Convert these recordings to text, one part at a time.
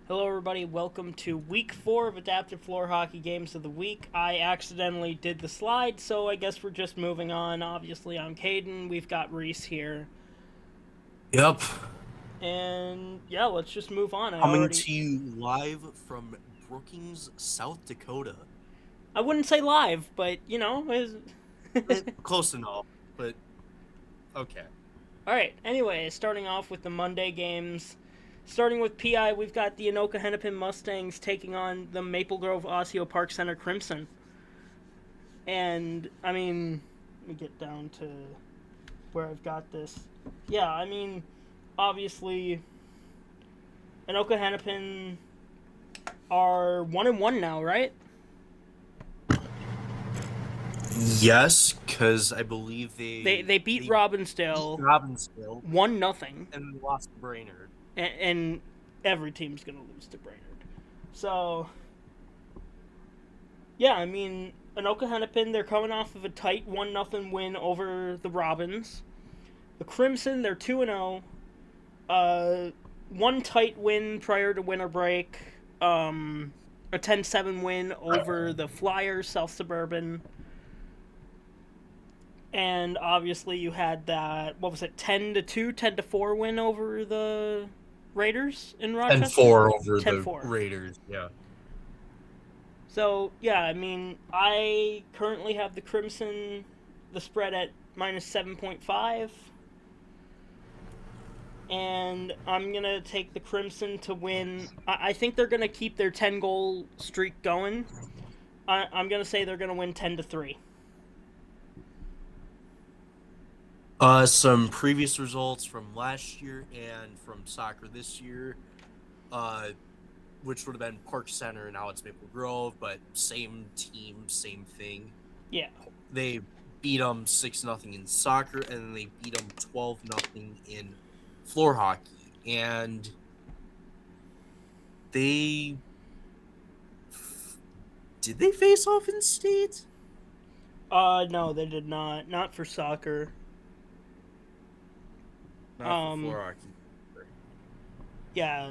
Hello, everybody. Welcome to week 4 of Adaptive Floor Hockey Games of the Week. I accidentally did the slide, so I guess we're just moving on. Obviously, I'm Caden. We've got Reese here. Yep. And yeah, let's just move on. Coming to you live from Brookings, South Dakota. I wouldn't say live, but Close enough, but okay. Alright, anyway, starting off with the Monday games. Starting with PI, we've got the Anoka Hennepin Mustangs taking on the Maple Grove Osseo Park Center Crimson. And, let me get down to where I've got this. Yeah, obviously, Anoka Hennepin are 1-1 now, right? Yes, because I believe They beat Robbinsdale 1-0, and lost to Brainerd. and every team's gonna lose to Brainerd. So, yeah, Anoka Hennepin, they're coming off of a tight 1-0 win over the Robins. The Crimson, they're 2-0. One tight win prior to winter break. A 10-7 win over the Flyers, South Suburban. And obviously you had that, 10-2, 10-4 win over the Raiders in Rochester? 10-4 over 10-4. the Raiders, yeah. So, yeah, I currently have the Crimson, the spread at minus 7.5. And I'm going to take the Crimson to win. I think they're going to keep their 10-goal streak going. I'm going to say they're going to win 10-3. Some previous results from last year and from soccer this year, which would have been Park Center, and now it's Maple Grove, but same team, same thing. Yeah. They beat them 6-0 in soccer, and then they beat them 12-0 in floor hockey. And did they face off in state? No, they did not. Not for soccer. Not for floor hockey. Yeah.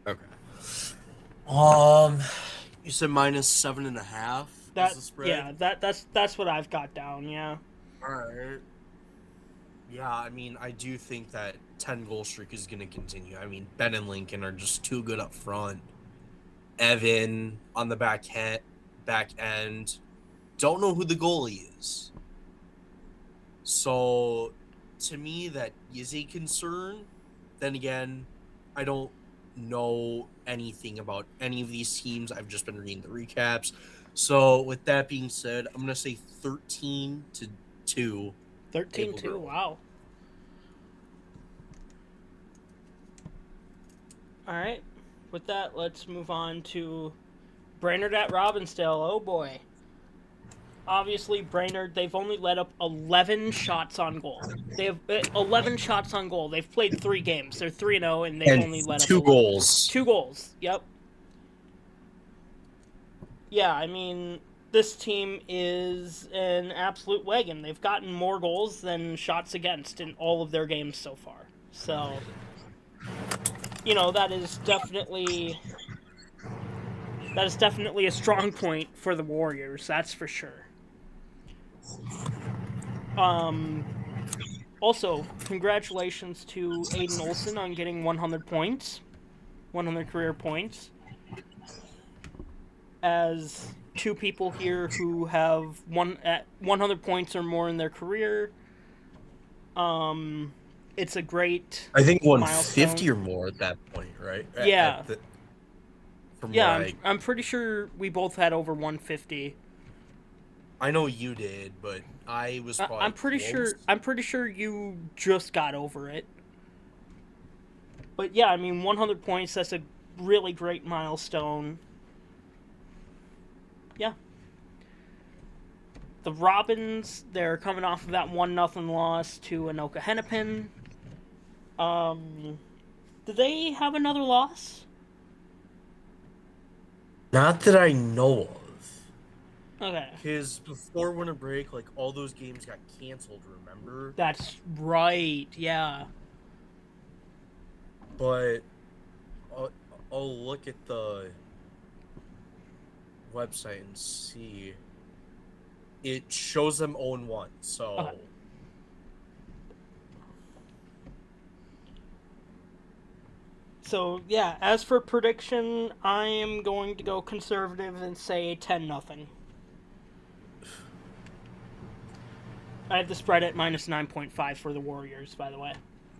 Okay. You said minus 7.5 is the spread? Yeah, that's what I've got down, yeah. Alright. Yeah, I do think that 10-goal streak is going to continue. Ben and Lincoln are just too good up front. Evan on the back end. Don't know who the goalie is. So, to me, that is a concern. Then again, I don't know anything about any of these teams. I've just been reading the recaps. So, with that being said, I'm going to say 13-2. 13-2, wow. Alright. With that, let's move on to Brainerd at Robbinsdale. Oh boy. Obviously, Brainerd, they've only let up 11 shots on goal. They have 11 shots on goal. They've played 3 games. They're 3-0, and they've only let up 2 goals. 2 goals, yep. Yeah, this team is an absolute wagon. They've gotten more goals than shots against in all of their games so far. So, that is definitely a strong point for the Warriors, that's for sure. Also, congratulations to Aiden Olson on getting 100 points. 100 career points. As 2 people here who have 100 points or more in their career. It's a great I think 150 milestone. or more at that point, right? Yeah. I'm pretty sure we both had over 150. I know you did, but I was probably I'm pretty close. I'm pretty sure you just got over it. But yeah, 100 points, that's a really great milestone. Yeah. The Robins, they're coming off of that 1-0 loss to Anoka Hennepin. Did they have another loss? Not that I know of. Okay. Because before winter break, all those games got canceled, remember? That's right, yeah. but I'll look at the website and see. It shows them 0-1, so. Okay. So, yeah, as for prediction, I am going to go conservative and say 10-0. I have the spread at minus 9.5 for the Warriors, by the way.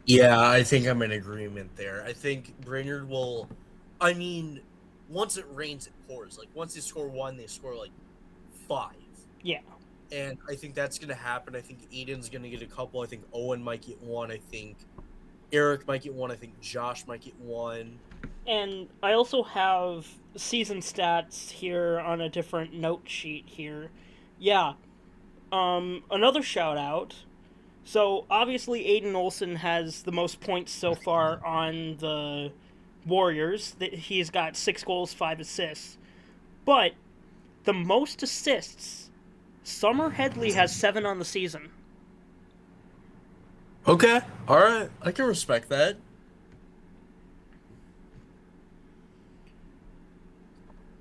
Yeah, I think I'm in agreement there. I think Brainerd will. I mean, once it rains, it pours. Like, once they score 1, they score, like, 5. Yeah. And I think that's going to happen. I think Aiden's going to get a couple. I think Owen might get 1. I think Eric might get 1. I think Josh might get 1. And I also have season stats here on a different note sheet here. Yeah. Another shout out. So obviously Aiden Olson has the most points so far on the Warriors. He's got 6 goals, 5 assists. But the most assists, Summer Headley has 7 on the season. Okay. All right. I can respect that.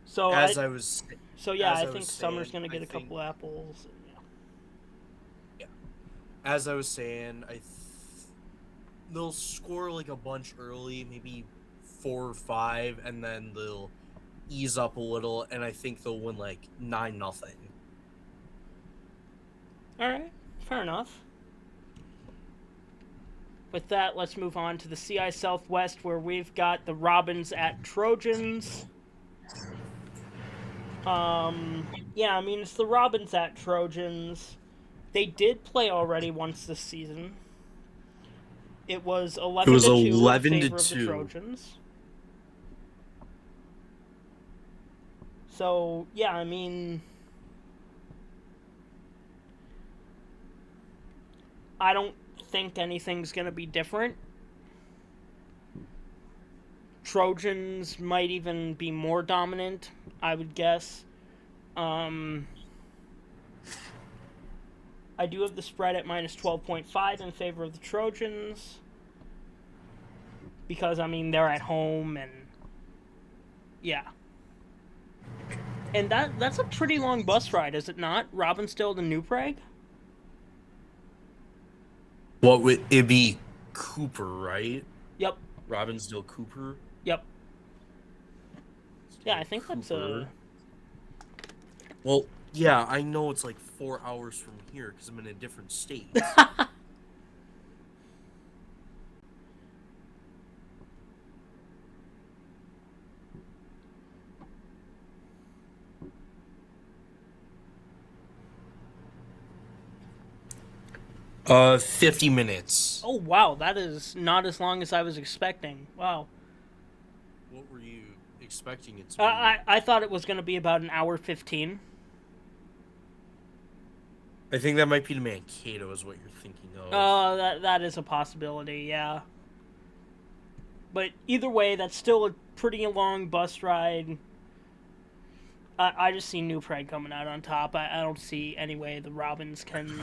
So I think Summer's going to get a couple apples. Yeah. As I was saying, they'll score like a bunch early, maybe 4 or 5, and then they'll ease up a little, and I think they'll win like 9-0. All right, fair enough. With that, let's move on to the CI Southwest, where we've got the Robins at Trojans. It's the Robins at Trojans. They did play already once this season. It was 11 to 2 in favor of the Trojans. So, yeah, I don't think anything's going to be different. Trojans might even be more dominant, I would guess. I do have the spread at minus 12.5 in favor of the Trojans. Because, they're at home and... Yeah. And that's a pretty long bus ride, is it not? Robbinsdale to New Prague? What would it be? Cooper, right? Yep. Robbinsdale Cooper? Yep. Yeah, I think that's a... Well, yeah, I know it's like 4 hours from here because I'm in a different state. 50 minutes. Oh, wow, that is not as long as I was expecting. Wow. What were you expecting it to be? I thought it was going to be about an hour 15. I think that might be to Mankato is what you're thinking of. That is a possibility, yeah. But either way, that's still a pretty long bus ride. I just see New Prague coming out on top. I don't see any way the Robins can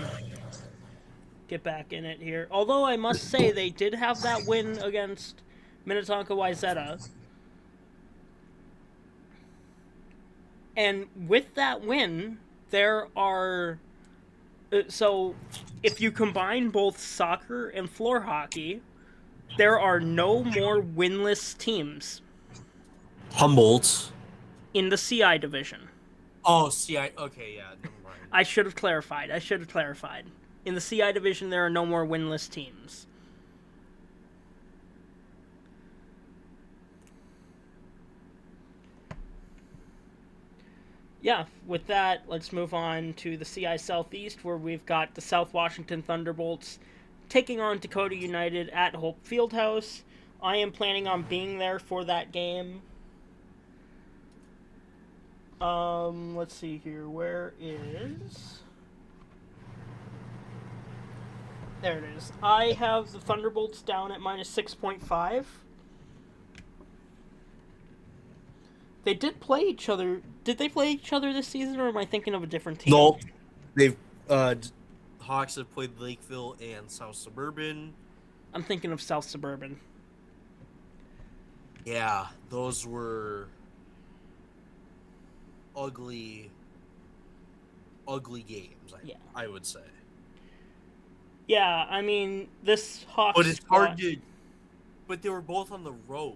get back in it here. Although I must say they did have that win against Minnetonka Wayzata. And with that win, there are... So, if you combine both soccer and floor hockey, there are no more winless teams. Humboldt. In the CI division. Oh, CI. Okay, yeah, never mind. I should have clarified. In the CI division, there are no more winless teams. Yeah, with that, let's move on to the CI Southeast, where we've got the South Washington Thunderbolts taking on Dakota United at Hope Fieldhouse. I am planning on being there for that game. Let's see here. Where is... There it is. I have the Thunderbolts down at minus 6.5. They did play each other. Did they play each other this season, or am I thinking of a different team? No, they've Hawks have played Lakeville and South Suburban. I'm thinking of South Suburban. Yeah, those were ugly, ugly games. Yeah. I would say. Yeah, I mean, this But Hawks it's hard squad. to. But they were both on the road.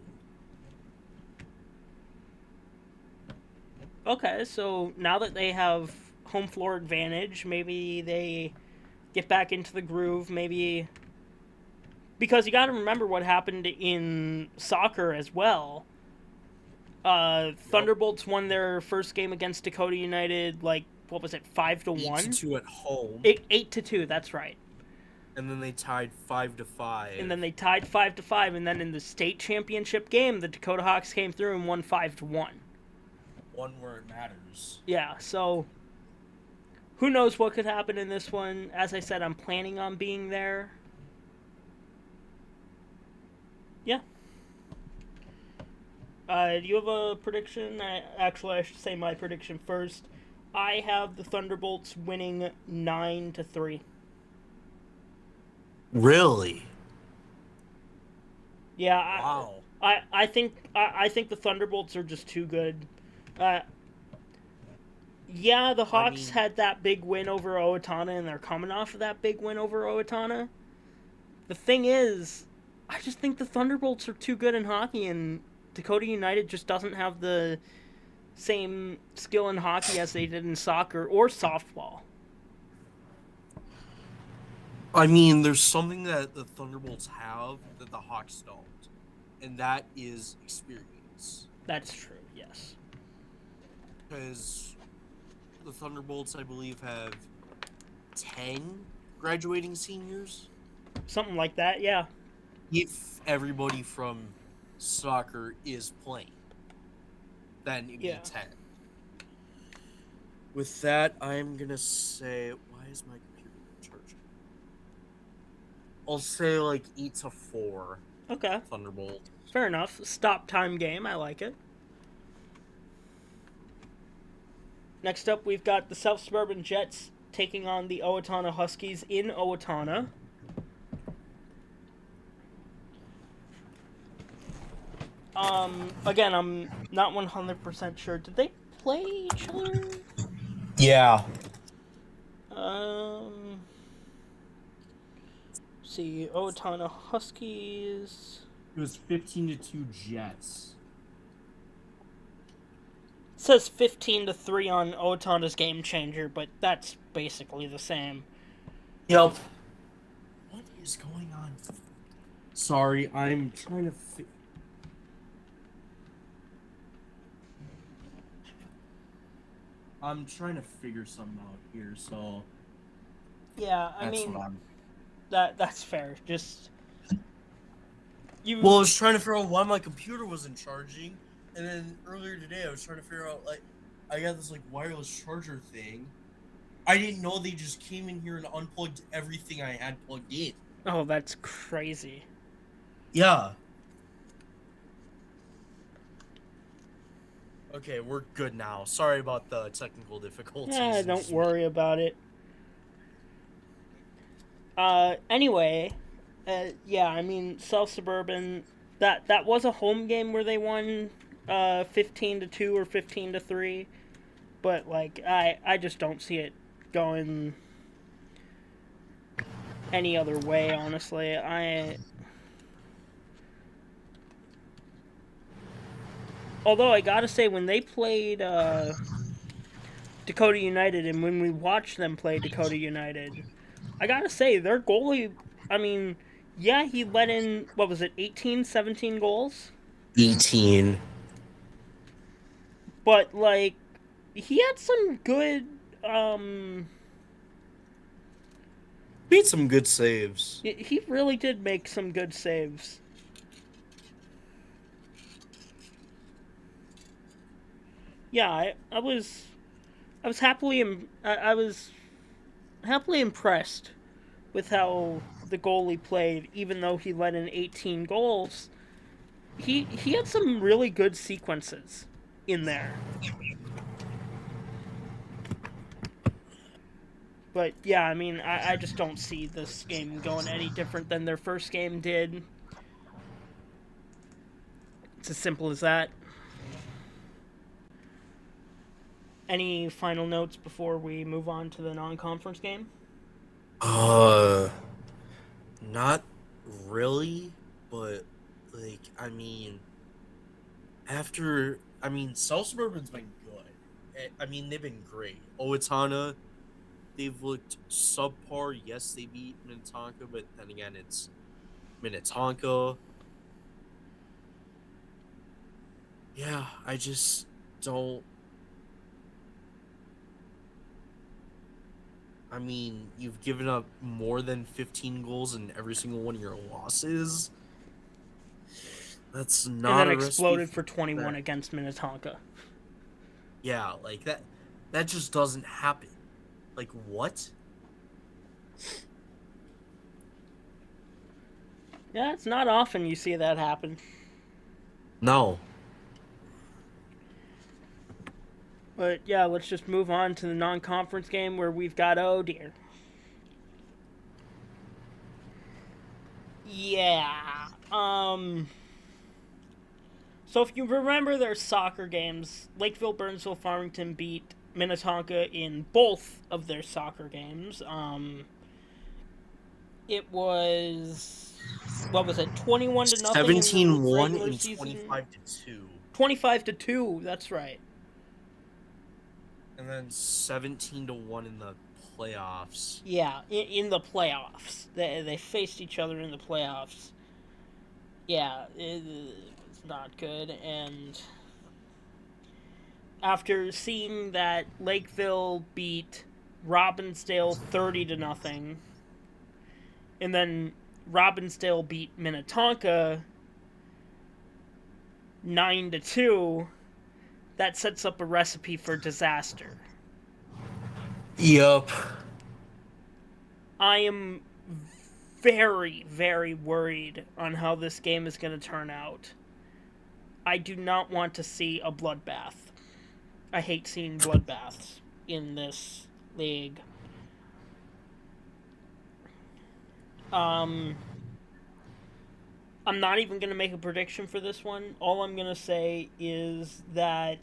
Okay, so now that they have home floor advantage, maybe they get back into the groove. Maybe because you got to remember what happened in soccer as well. Yep. Thunderbolts won their first game against Dakota United, like what was it, 5-1, 8-2 at home, 8-2. That's right. and then they tied 5-5. And then they tied 5-5, and then in the state championship game, the Dakota Hawks came through and won 5-1. One where it matters. Yeah, so who knows what could happen in this one? As I said, I'm planning on being there. Yeah. Do you have a prediction? Actually, I should say my prediction first. I have the Thunderbolts winning 9-3. Really? Yeah, Wow. I think the Thunderbolts are just too good. Uh, yeah, the Hawks had that big win over Owatonna, and they're coming off of that big win over Owatonna. The thing is, I just think the Thunderbolts are too good in hockey, and Dakota United just doesn't have the same skill in hockey as they did in soccer or softball. I mean, there's something that the Thunderbolts have that the Hawks don't, and that is experience. That's true, yes. Because the Thunderbolts, I believe, have 10 graduating seniors. Something like that, yeah. If everybody from soccer is playing, then it'd be 10. With that, I'm going to say, why is my computer charging? I'll say like 8-4. Okay. Thunderbolt. Fair enough. Stop time game. I like it. Next up, we've got the South Suburban Jets taking on the Owatonna Huskies in Owatonna. Again, I'm not 100% sure. Did they play each other? Yeah. See, Owatonna Huskies. It was 15-2 Jets. It says 15-3 on Owatonna's Game Changer, but that's basically the same. Yep. What is going on? Sorry, I'm trying to. I'm trying to figure something out here, so. Yeah, I mean, that's fair. Just you. Well, I was trying to figure out why my computer wasn't charging, and then earlier today I was trying to figure out I got this wireless charger thing. I didn't know they just came in here and unplugged everything I had plugged in. Oh, that's crazy. Yeah. Okay, we're good now. Sorry about the technical difficulties. Yeah, don't worry about it. Anyway, yeah, I mean, South Suburban, that was a home game where they won 15-2 or 15-3, but I just don't see it going any other way, honestly. Although I gotta say, when they played Dakota United, and when we watched them play Dakota United, I gotta say, their goalie, I mean, yeah, he let in, what was it, 18, 17 goals? 18. But, he had some good, Made some good saves. he really did make some good saves. Yeah, I was happily impressed with how the goalie played, even though he let in 18 goals. He had some really good sequences in there. But yeah, I mean, I just don't see this game going any different than their first game did. It's It's as simple as that. Any final notes before we move on to the non-conference game? Not really, but like South Suburban's been good. I mean, they've been great. Owatonna, they've looked subpar. Yes, they beat Minnetonka, but then again, it's Minnetonka. Yeah, I just don't. I mean, you've given up more than 15 goals in every single one of your losses. That's And not then a recipe exploded for 21 that. against Minnetonka. Yeah, like that. That just doesn't happen. Like what? Yeah, it's not often you see that happen. No. But yeah, let's just move on to the non-conference game where we've got, oh dear. Yeah. So if you remember their soccer games, Lakeville, Burnsville, Farmington beat Minnetonka in both of their soccer games. It was, what was it, 21 to nothing in the 17-1 regular and season? 25-2. 25-2, that's right. And then 17-1 in the playoffs. Yeah, in the playoffs. They faced each other in the playoffs. Yeah, it's not good. And after seeing that Lakeville beat Robbinsdale 30 to nothing, and then Robbinsdale beat Minnetonka 9-2, that sets up a recipe for disaster. Yup. I am very, very worried on how this game is going to turn out. I do not want to see a bloodbath. I hate seeing bloodbaths in this league. I'm not even going to make a prediction for this one. All I'm going to say is that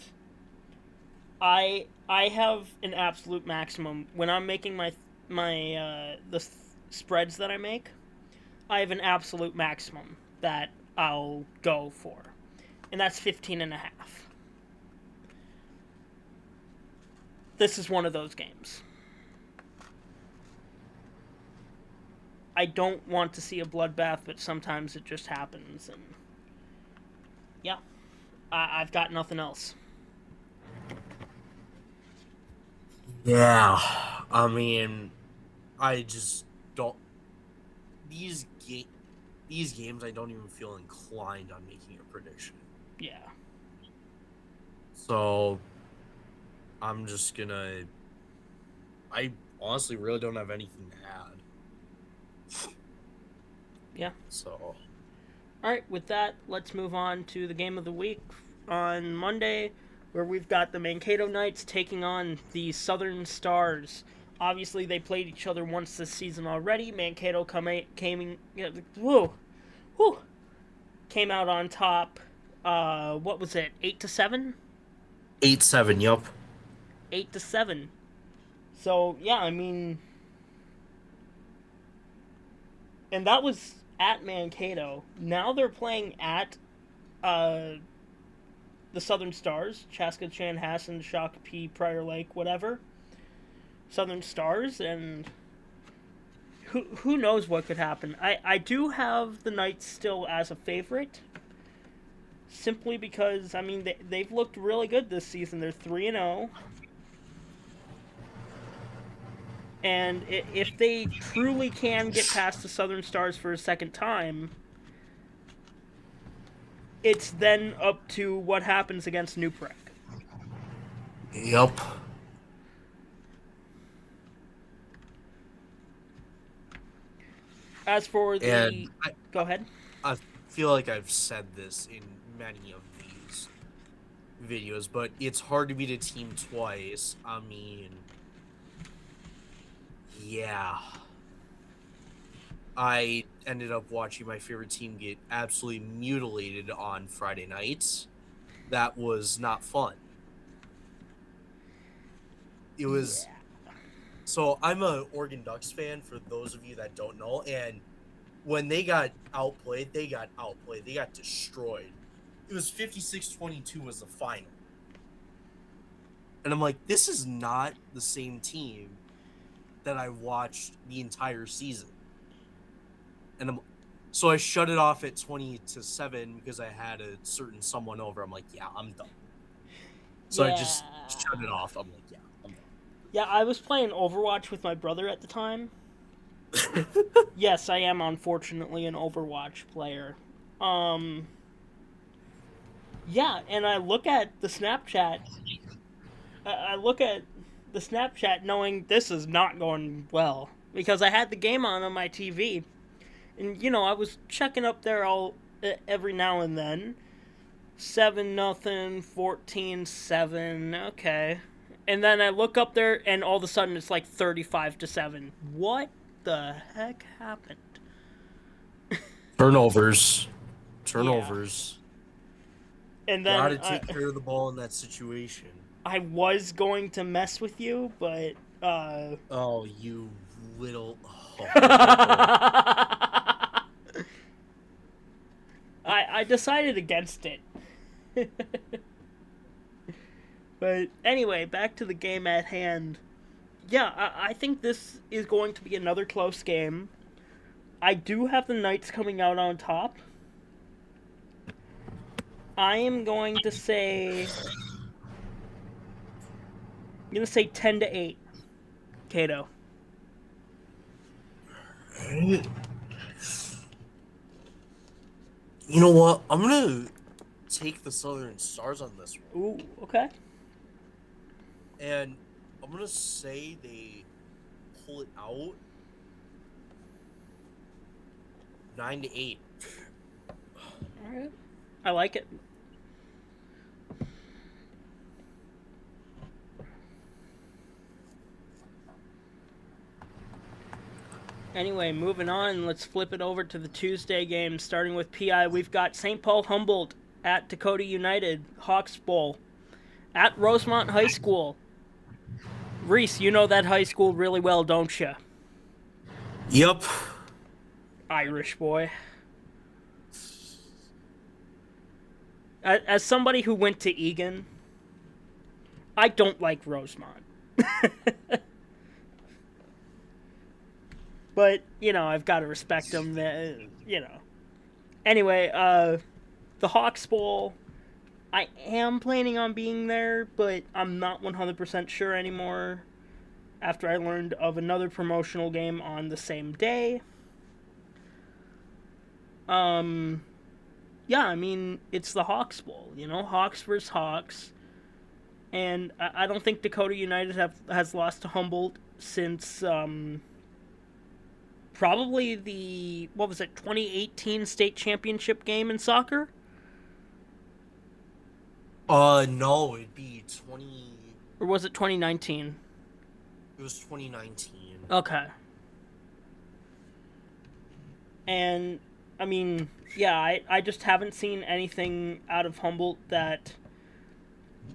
I have an absolute maximum when I'm making my the spreads that I make. I have an absolute maximum that I'll go for, and that's 15.5. This is one of those games. I don't want to see a bloodbath, but sometimes it just happens, and yeah, I've got nothing else. Yeah. I mean, I just don't. These ga- these games, I don't even feel inclined on making a prediction. Yeah. So I'm just gonna. I honestly really don't have anything to add. Yeah. So. All right, with that, let's move on to the game of the week on Monday, where we've got the Mankato Knights taking on the Southern Stars. Obviously, they played each other once this season already. Mankato came out on top. What was it? 8-7. 8-7. Yup. 8-7. So yeah, I mean, and that was at Mankato. Now they're playing at the Southern Stars, Chaska, Chanhassen, Shakopee, Prior Lake, whatever. Southern Stars, and who knows what could happen. I do have the Knights still as a favorite, simply because, I mean, they've looked really good this season. They're 3-0. And if they truly can get past the Southern Stars for a second time, it's then up to what happens against New Prague. Yup. As for the... And Go ahead. I feel like I've said this in many of these videos, but it's hard to beat a team twice. I mean, yeah. I ended up watching my favorite team get absolutely mutilated on Friday nights. That was not fun. It was Yeah. so I'm a Oregon Ducks fan for those of you that don't know, and when they got outplayed, they got outplayed. They got destroyed. It was 56-22 was the final. And I'm like, this is not the same team that I watched the entire season. And so I shut it off at 20-7 because I had a certain someone over. I'm like, yeah, I'm done. So I Yeah. just shut it off. I'm like, yeah, I'm Yeah, I was playing Overwatch with my brother at the time. done. Yes, I am unfortunately an Overwatch player. Um yeah, and I look at the Snapchat. I look at the Snapchat knowing this is not going well because I had the game on my TV. And I was checking up there all every now and then. 7-0, 14-7. Okay. And then I look up there and all of a sudden it's like 35-7. What the heck happened? Turnovers. Yeah. Turnovers. And then Gotta take care of the ball in that situation. I was going to mess with you, but Oh, you little. I decided against it. But anyway, back to the game at hand. Yeah, I think this is going to be another close game. I do have the Knights coming out on top. I am going to say. I'm going to say 10-8. Kato. You know what? I'm gonna take the Southern Stars on this one, Ooh, okay. and I'm gonna say they pull it out 9-8. All right. I like it. Anyway, moving on, let's flip it over to the Tuesday game. Starting with PI, we've got St. Paul Humboldt at Dakota United, Hawks Bowl, at Rosemont High School. Reese, you know that high school really well, don't you? Yep. Irish boy. As somebody who went to Egan, I don't like Rosemont. But, I've got to respect them, Anyway, the Hawks Bowl, I am planning on being there, but I'm not 100% sure anymore after I learned of another promotional game on the same day. Yeah, I mean, it's the Hawks Bowl, Hawks versus Hawks. And I don't think Dakota United has lost to Humboldt since probably the, 2018 state championship game in soccer? No, it'd be 20. Or was it 2019? It was 2019. Okay. And, I mean, yeah, I just haven't seen anything out of Humboldt that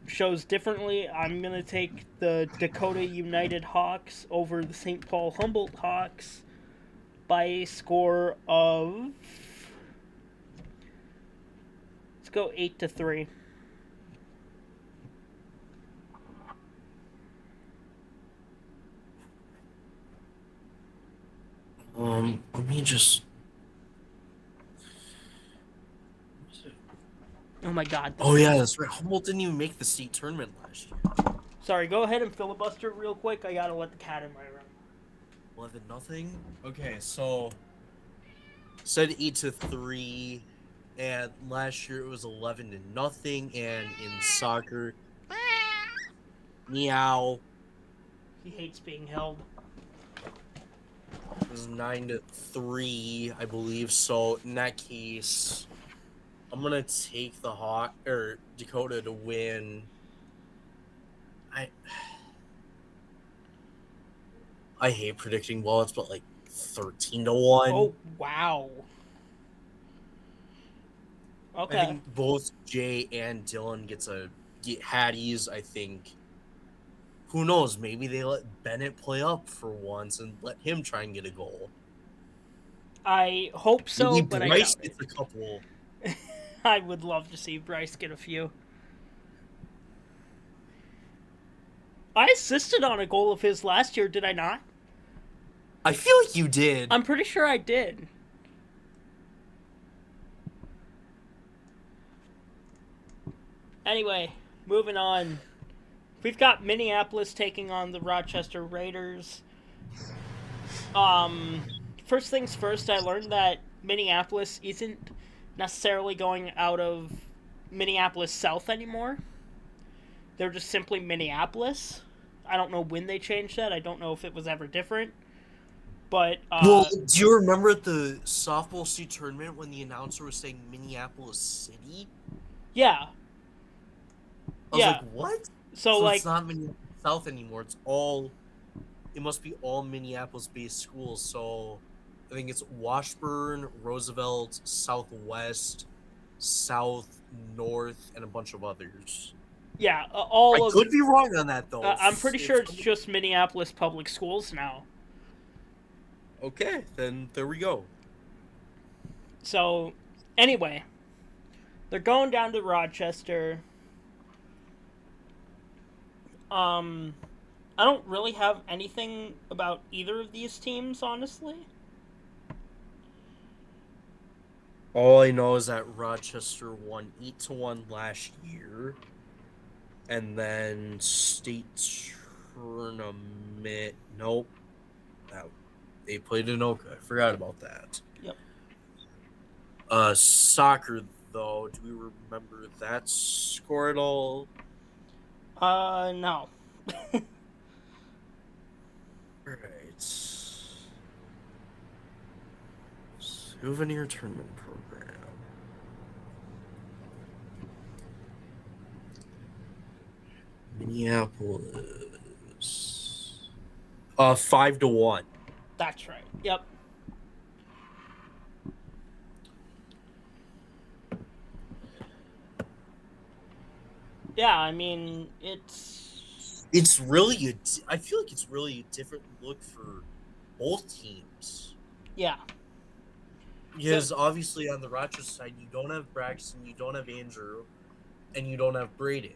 shows differently. I'm going to take the Dakota United Hawks over the St. Paul Humboldt Hawks by a score of, let's go 8-3. Let me just. Oh my god. Oh yeah, that's right. Humboldt didn't even make the state tournament last year. Sorry, go ahead and filibuster real quick. I gotta let the cat in my room. 11-0. Okay, so said 8-3, and last year it was 11-0, and in soccer, meow, He hates being held. it was 9-3, I believe. So in that case, I'm gonna take the Dakota to win. I hate predicting wallets, but like 13-1. Oh, wow. I Okay. think both Jay and Dylan get Hatties. I think. Who knows? Maybe they let Bennett play up for once and let him try and get a goal. I hope so, Maybe but I Bryce doubt gets a couple. it. I would love to see Bryce get a few. I assisted on a goal of his last year, did I not? I feel like you did. I'm pretty sure I did. Anyway, moving on. We've got Minneapolis taking on the Rochester Raiders. First things first, I learned that Minneapolis isn't necessarily going out of Minneapolis South anymore. They're just simply Minneapolis. I don't know when they changed that. I don't know if it was ever different. But Well, do you remember at the softball state tournament when the announcer was saying Minneapolis City? yeah, I was like, yeah. what? So So it's like, not Minneapolis South anymore. It must be all Minneapolis-based schools. So I think it's Washburn, Roosevelt, Southwest, South, North, and a bunch of others. yeah, I all of. could be wrong on that though. I'm pretty If sure it's just Minneapolis public schools now. okay, then there we go. So, anyway, they're going down to Rochester. Um, I don't really have anything about either of these teams, honestly. All I know is that Rochester won 8-1 last year, and then state tournament. Nope, that they played in Oka. I forgot about that. Yep. Soccer though. Do we remember that score at all? No. Right. Souvenir tournament program. Minneapolis. 5-1. That's right. Yep. Yeah, I mean, It's really I feel like it's really a different look for both teams. yeah. Because obviously on the Rochester side, you don't have Braxton, you don't have Andrew, and you don't have Braden.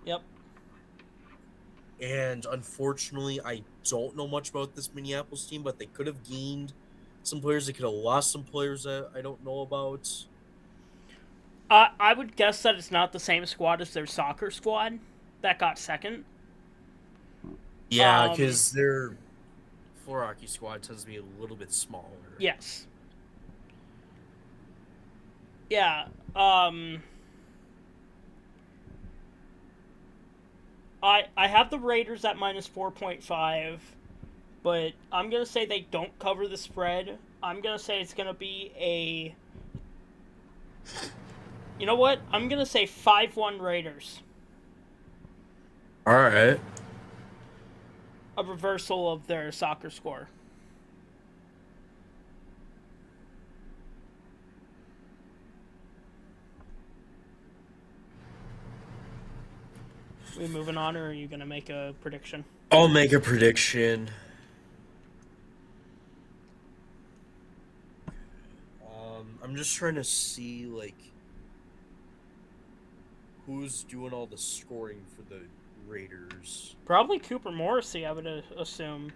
Yep. And unfortunately, I don't know much about this Minneapolis team, but they could have gained some players. They could have lost some players that I don't know about. I would guess that it's not the same squad as their soccer squad that got second. Yeah, because their floor hockey squad tends to be a little bit smaller. Yes. Yeah. I have the Raiders at -4.5, but I'm gonna say they don't cover the spread. I'm gonna say it's gonna be a. You know what? I'm gonna say 5-1 Raiders. All right. A reversal of their soccer score. We moving on, or are you gonna make a prediction? I'll make a prediction. I'm just trying to see who's doing all the scoring for the Raiders. Probably Cooper Morrissey, I would assume.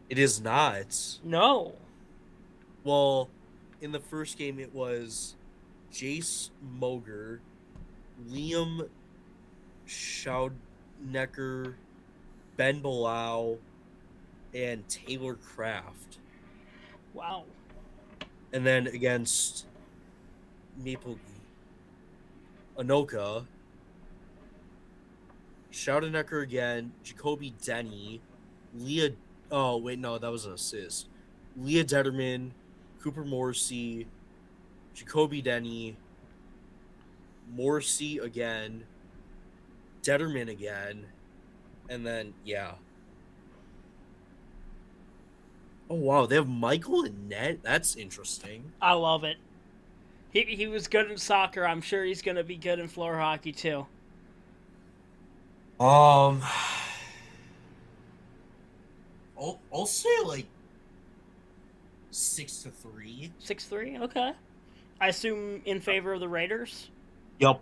It is not. No. Well, in the first game, it was Jace Moger, Liam Schaudnecker, Ben Bilal, and Taylor Kraft. Wow. And then against Maple Anoka, Schaudnecker again, Jacoby Denny, Leah. Oh, wait, no, that was an assist. Leah Detterman, Cooper Morrissey, Jacoby Denny, Morrissey again, Detterman again, and then, yeah. Oh wow, they have Michael and Ned. That's interesting. I love it. He was good in soccer. I'm sure he's going to be good in floor hockey too. Um, I'll say like 6-3. 6'3", okay. I assume in favor of the Raiders. Yep.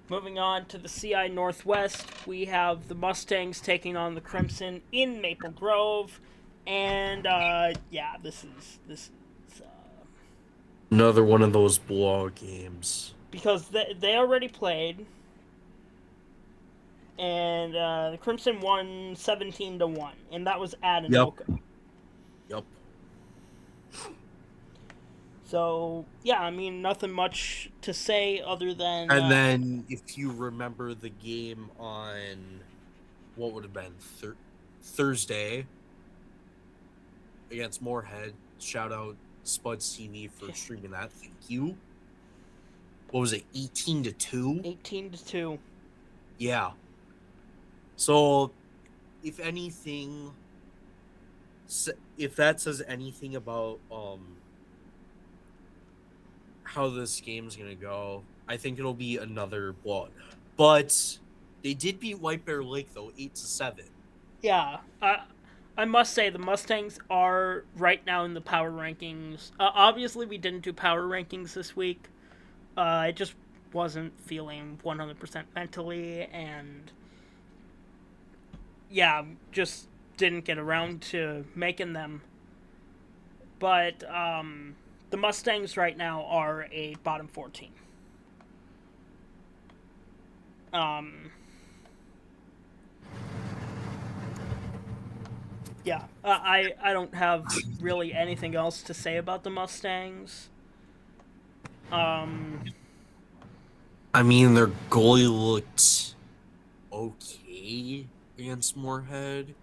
Moving on to the CI Northwest, we have the Mustangs taking on the Crimson in Maple Grove, and yeah, this is Another one of those blowout games. because they already played, and the Crimson won 17-1, and that was at Yep. Anoka. Yep. So yeah, I mean nothing much to say other than And then if you remember the game on what would have been Thursday against Moorhead, shout out Spuds TV for streaming that. Thank you. What was it? 18-2? 18-2. Yeah. So if anything, if that says anything about how this game's gonna go, I think it'll be another blowout. But they did beat White Bear Lake though, 8-7. Yeah, I must say the Mustangs are right now in the power rankings. Obviously, we didn't do power rankings this week. I just wasn't feeling 100% mentally, and yeah, just didn't get around to making them. But the Mustangs right now are a bottom 14. Yeah, I don't have really anything else to say about the Mustangs. Um, I mean, their goalie looked okay against Moorhead,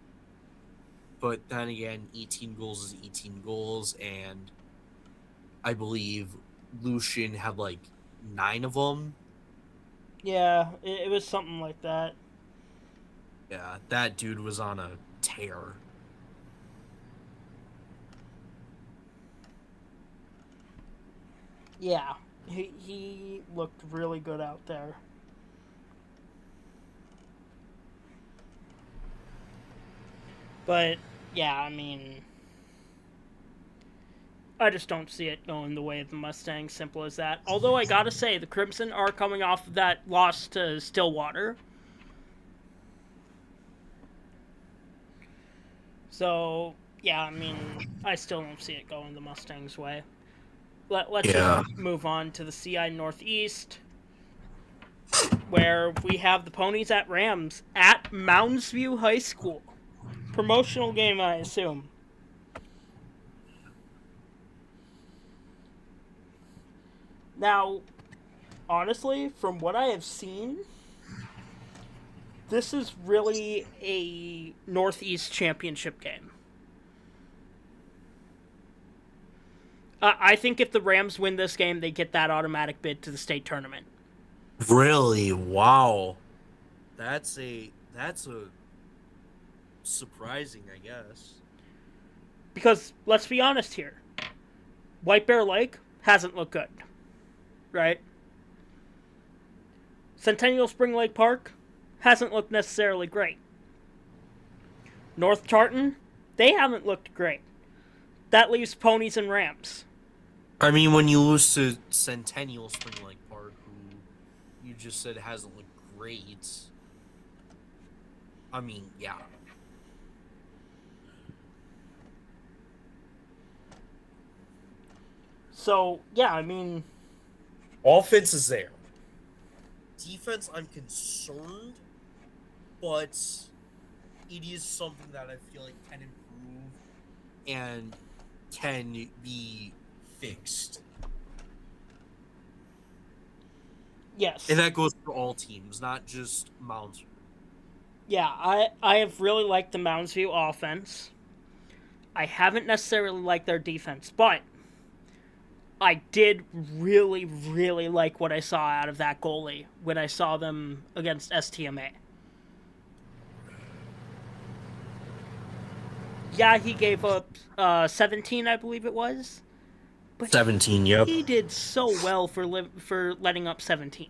but then again, 18 goals is 18 goals, and I believe Lucian had like 9 of them. yeah, it was something like that. Yeah, that dude was on a tear. Yeah, he looked really good out there. But yeah, I mean, I just don't see it going the way of the Mustangs. Simple as that. Although I gotta say, the Crimson are coming off of that loss to Stillwater. So yeah, I mean, I still don't see it going the Mustangs' way. Let's just Yeah. move on to the CI Northeast, where we have the Ponies at Rams at Mounds View High School. Promotional game, I assume. Now, honestly, from what I have seen, this is really a Northeast championship game. I think if the Rams win this game, they get that automatic bid to the state tournament. Really? Wow. That's a surprising, I guess. Because, let's be honest here, White Bear Lake hasn't looked good, right? Centennial Spring Lake Park hasn't looked necessarily great. North Tartan, they haven't looked great. That leaves Ponies and Rams. I mean, when you lose to Centennial Spring Lake Park, who you just said hasn't looked great. I mean, yeah. So, yeah, I mean, Offense is there. Defense, I'm concerned, but it is something that I feel like can improve and can be fixed. yes. And that goes for all teams, not just Mounds. Yeah, I have really liked the Mounds View offense. I haven't necessarily liked their defense, but I did really, really like what I saw out of that goalie when I saw them against STMA. Yeah, he gave up 17, I believe it was. But 17. Yep. he did so well for letting up 17.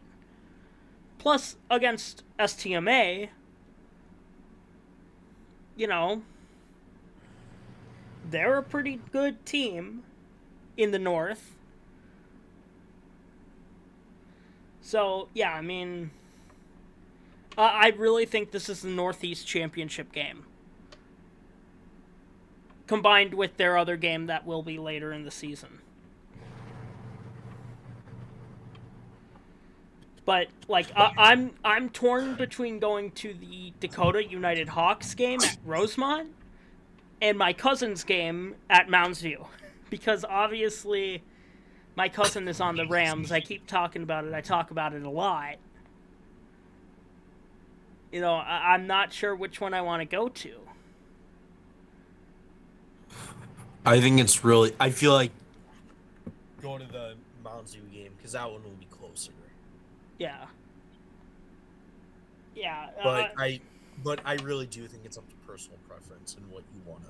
Plus, against STMA, you know, they're a pretty good team in the North. So, yeah, I mean, I really think this is the Northeast Championship game. Combined with their other game that will be later in the season. But like I'm torn between going to the Dakota United Hawks game at Rosemont and my cousin's game at Mounds View, because obviously my cousin is on the Rams. I keep talking about it. I talk about it a lot. You know, I'm not sure which one I want to go to. I think it's really. I feel like go to the Mount Zoo game because that one will be closer. Yeah. Yeah. But I really do think it's up to personal preference and what you want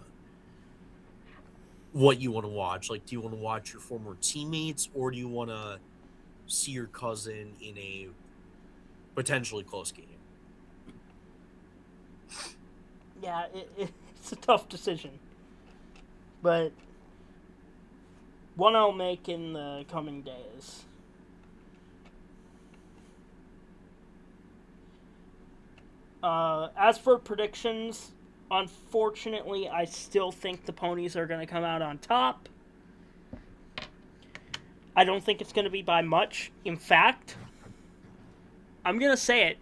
to watch. Like, do you want to watch your former teammates, or do you want to see your cousin in a potentially close game? Yeah, it's a tough decision. But one I'll make in the coming days. As for predictions, unfortunately, I still think the Ponies are going to come out on top. I don't think it's going to be by much. In fact, I'm going to say it.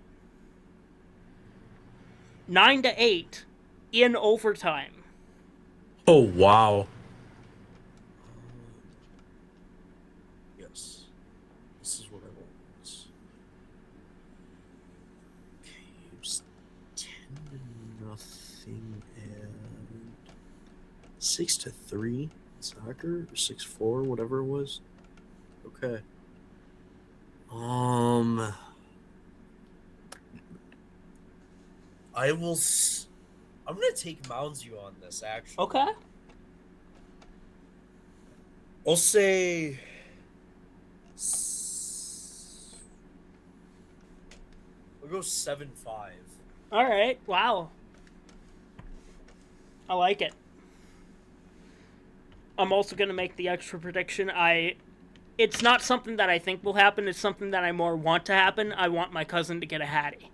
9-8 in overtime. Oh, wow. Yes. This is what I want. Okay, it's 10-0 and 6-3 soccer, or 6-4, whatever it was. Okay. I'm gonna take Mounds View on this, actually. Okay. I'll say we'll go 7-5. All right. Wow. I like it. I'm also going to make the extra prediction. It's not something that I think will happen. It's something that I more want to happen. I want my cousin to get a Hattie.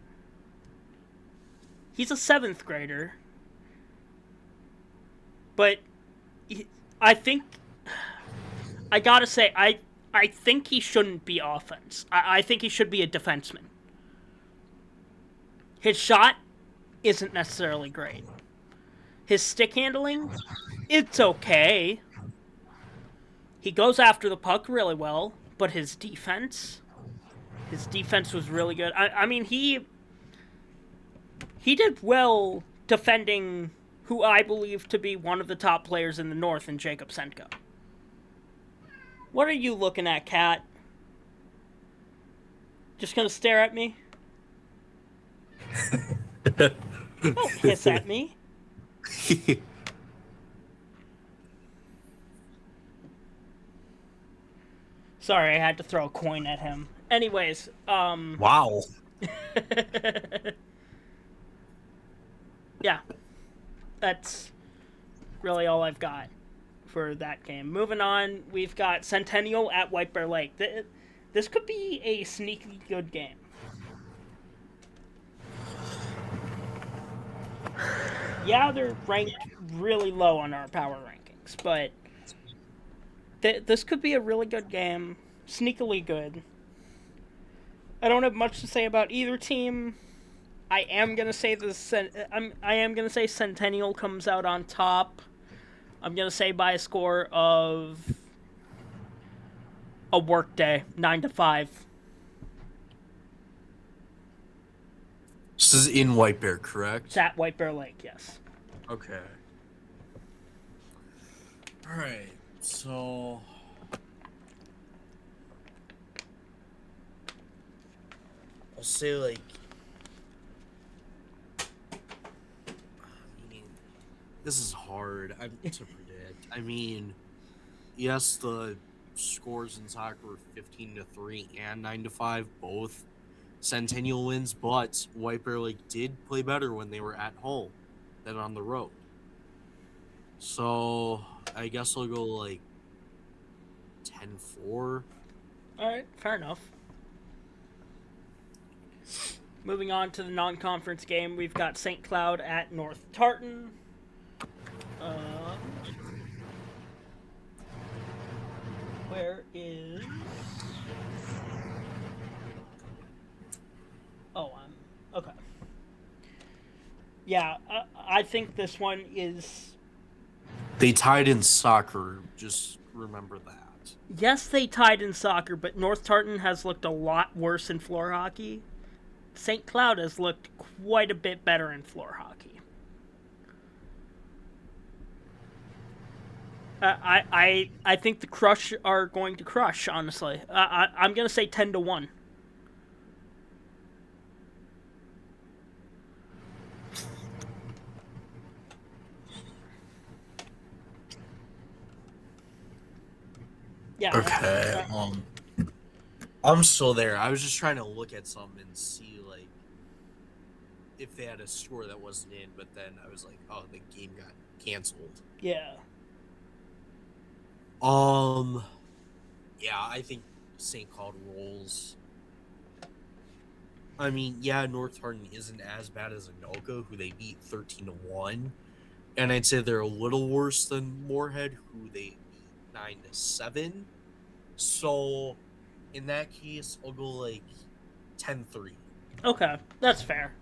He's a 7th grader. But I think I gotta say, I think he shouldn't be offense. I think he should be a defenseman. His shot isn't necessarily great. His stick handling, it's okay. He goes after the puck really well, but his defense was really good. I mean, he did well defending who I believe to be one of the top players in the North in Jacob Senko. What are you looking at, Kat? Just gonna stare at me? Don't hiss at me. Sorry, I had to throw a coin at him. Anyways, Wow. yeah. That's really all I've got for that game. Moving on, we've got Centennial at White Bear Lake. This could be a sneaky good game. Yeah, they're ranked really low on our power rankings, but this could be a really good game. Sneakily good. I don't have much to say about either team. I am gonna say Centennial comes out on top. I'm gonna say by a score of a workday, 9-5. This is in White Bear, correct? It's at White Bear Lake, yes. Okay. All right. So I'll say like This is hard to predict. I mean, yes, the scores in soccer were 15-3 and 9-5, both Centennial wins, but White Bear Lake did play better when they were at home than on the road. So I guess I'll go like 10-4. All right, fair enough. Moving on to the non-conference game, we've got St. Cloud at North Tartan. Where is... Oh, I'm... Okay. Yeah, I think this one is... They tied in soccer, just remember that. Yes, they tied in soccer, but North Tartan has looked a lot worse in floor hockey. St. Cloud has looked quite a bit better in floor hockey. I think the Crush are going to crush, honestly. I'm going to say 10-1. Yeah. Okay. I'm still there. I was just trying to look at something and see like if they had a score that wasn't in, but then I was like, oh, the game got canceled. Yeah. Yeah, I think St. Cloud rolls. I mean, yeah, North Hardin isn't as bad as Anoka, who they beat 13-1. And I'd say they're a little worse than Moorhead, who they beat 9-7. So in that case, I'll go like 10-3. Okay, that's fair.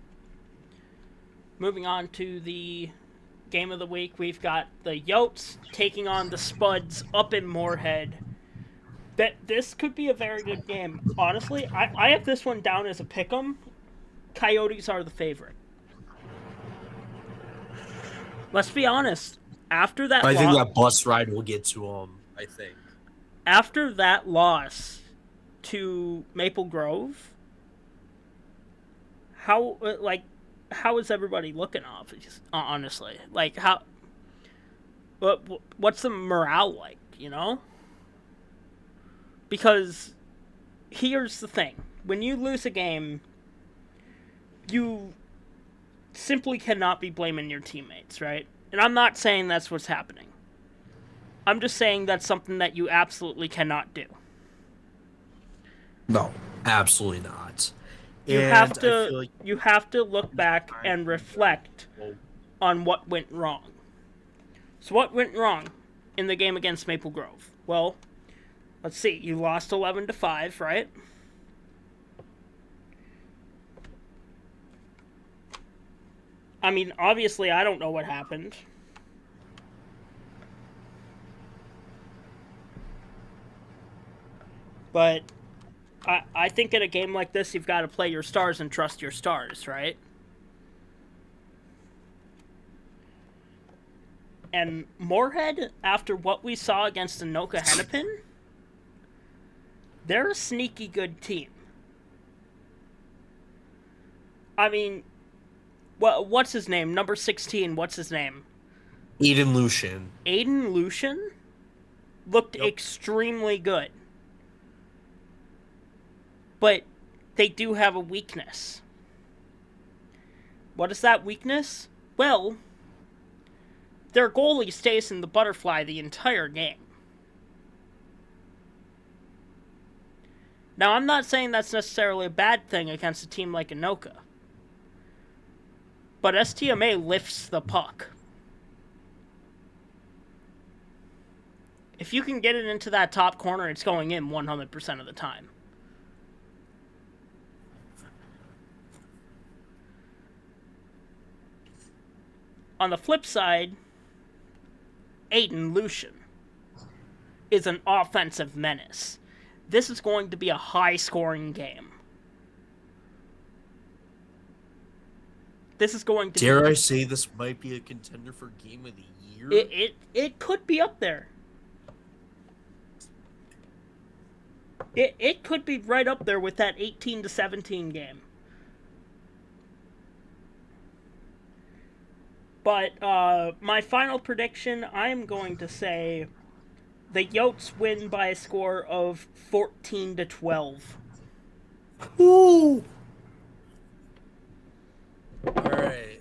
Moving on to the game of the week, we've got the Yotes taking on the Spuds up in Moorhead. This could be a very good game. Honestly, I have this one down as a pick'em. Coyotes are the favorite. Let's be honest. After that, I think that bus ride will get to them. I think after that loss to Maple Grove, how is everybody looking off? Honestly, like what's the morale like? You know, because here's the thing: when you lose a game, you simply cannot be blaming your teammates, right? And I'm not saying that's what's happening. I'm just saying that's something that you absolutely cannot do. no, absolutely not. You have to look back and reflect on what went wrong. So what went wrong in the game against Maple Grove? Well, let's see. You lost 11-5, right? I mean, obviously, I don't know what happened. But I think in a game like this, you've got to play your stars and trust your stars, right? And Moorhead, after what we saw against Anoka Hennepin, they're a sneaky good team. I mean, what's his name? Number 16, what's his name? Aiden Lucian. Aiden Lucian looked extremely good. But they do have a weakness. What is that weakness? Well, their goalie stays in the butterfly the entire game. Now, I'm not saying that's necessarily a bad thing against a team like Anoka. But STMA lifts the puck. If you can get it into that top corner, it's going in 100% of the time. On the flip side, Aiden Lucian is an offensive menace. This is going to be a high-scoring game. This is going to Dare I say this might be a contender for Game of the Year? It could be up there. It could be right up there with that 18-17 game. But my final prediction, I'm going to say the Yotes win by a score of 14-12. Woo! All right.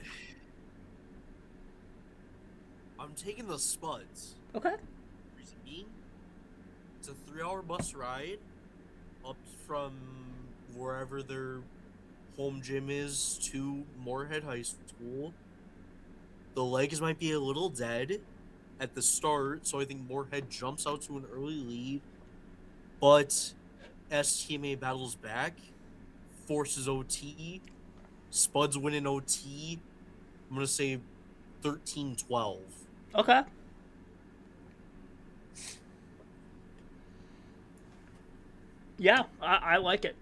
I'm taking the Spuds. Okay. Reason being, it's a 3-hour bus ride up from wherever their home gym is to Moorhead High School. The legs might be a little dead at the start, so I think Moorhead jumps out to an early lead. But STMA battles back, forces OT. Spuds win in OT. I'm going to say 13-12. Okay. Yeah, I like it.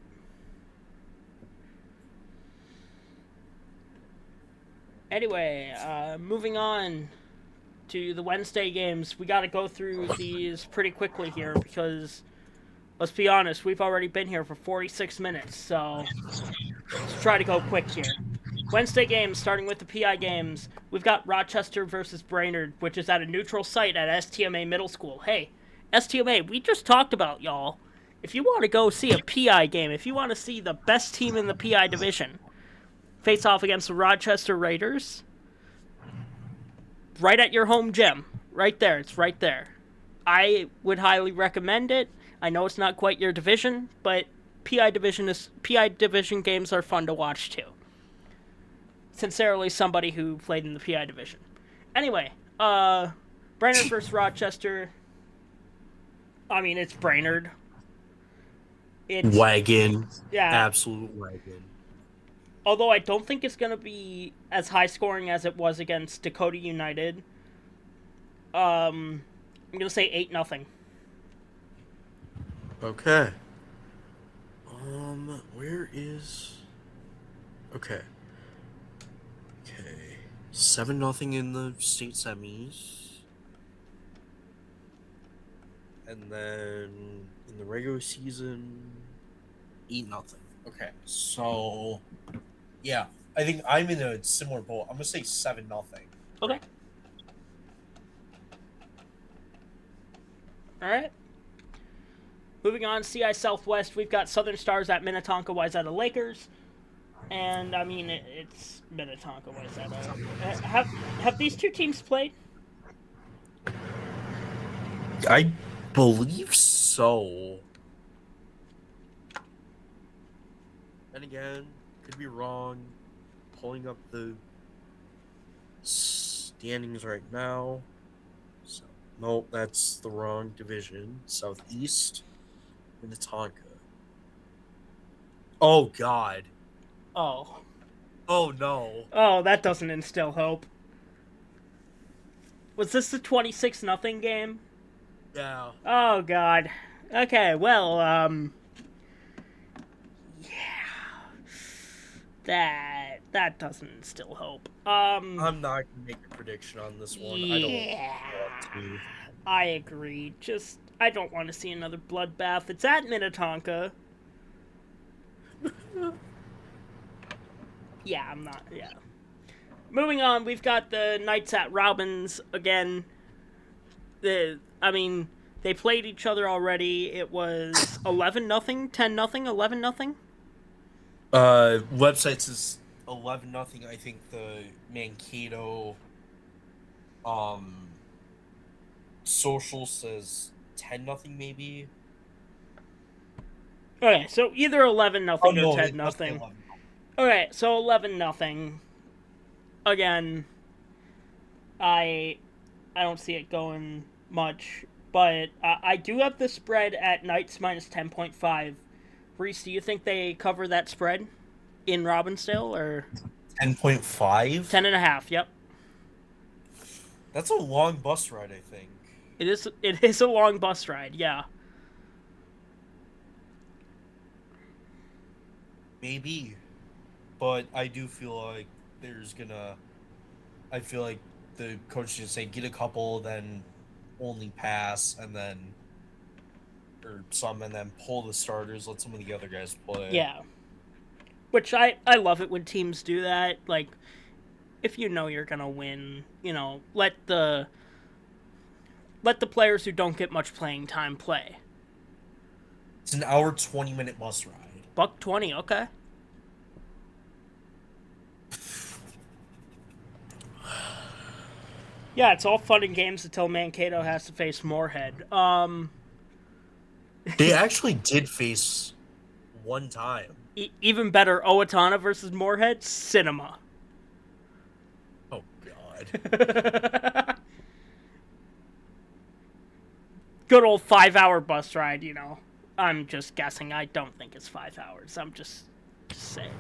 Anyway, moving on to the Wednesday games. We got to go through these pretty quickly here because, let's be honest, we've already been here for 46 minutes, so let's try to go quick here. Wednesday games, starting with the PI games. We've got Rochester versus Brainerd, which is at a neutral site at STMA Middle School. Hey, STMA, we just talked about, y'all. If you want to go see a PI game, if you want to see the best team in the PI division face off against the Rochester Raiders, right at your home gym. Right there. It's right there. I would highly recommend it. I know it's not quite your division, but PI division games are fun to watch too. Sincerely, somebody who played in the PI division. Anyway, Brainerd versus Rochester. I mean, it's Brainerd. It's Wagon. yeah. Absolute wagon. Although I don't think it's going to be as high scoring as it was against Dakota United. I'm going to say 8-0. Okay. Where is... Okay. 7-0 in the state semis. And then in the regular season, 8-0. Okay, so yeah, I think I'm in a similar boat. I'm gonna say 7-0. Okay. All right. Moving on, CI Southwest, we've got Southern Stars at Minnetonka Wayzata Lakers. And, I mean, it's Minnetonka Wayzata. Have these two teams played? I believe so. And again, could be wrong. Pulling up the standings right now. So, nope, that's the wrong division. Southeast, Minnetonka. Oh, God. Oh. Oh, no. Oh, that doesn't instill hope. Was this the 26-0 game? Yeah. Oh, God. Okay, well, yeah. That doesn't instill hope. I'm not going to make a prediction on this one. Yeah. I don't want to. I agree. I don't want to see another bloodbath. It's at Minnetonka. Yeah, I'm not. Yeah. Moving on, we've got the Knights at Robbins again. They played each other already. It was 11-0, 10-0, 11-0. Website says 11-0. I think the Mankato social says 10-0 maybe. Okay, so either 11-0 or 10-0. 11-0. Okay, so 11-0. Again, I don't see it going much, but I do have the spread at Knights minus 10.5. Reese, do you think they cover that spread in Robbinsdale or 10.5? 10.5? Yep. That's a long bus ride, I think. It is a long bus ride, yeah. Maybe. But I do feel like I feel like the coach should say get a couple, then only pass, and then pull the starters, let some of the other guys play. Yeah. Which I love it when teams do that. Like, if you know you're gonna win, let the players who don't get much playing time play. It's an hour 20-minute bus ride. $1.20, okay. Yeah, it's all fun and games until Mankato has to face Moorhead. They actually did face one time. Even better, Owatonna versus Moorhead, cinema. Oh God. Good old 5-hour bus ride, I'm just guessing. I don't think it's 5 hours. I'm just saying.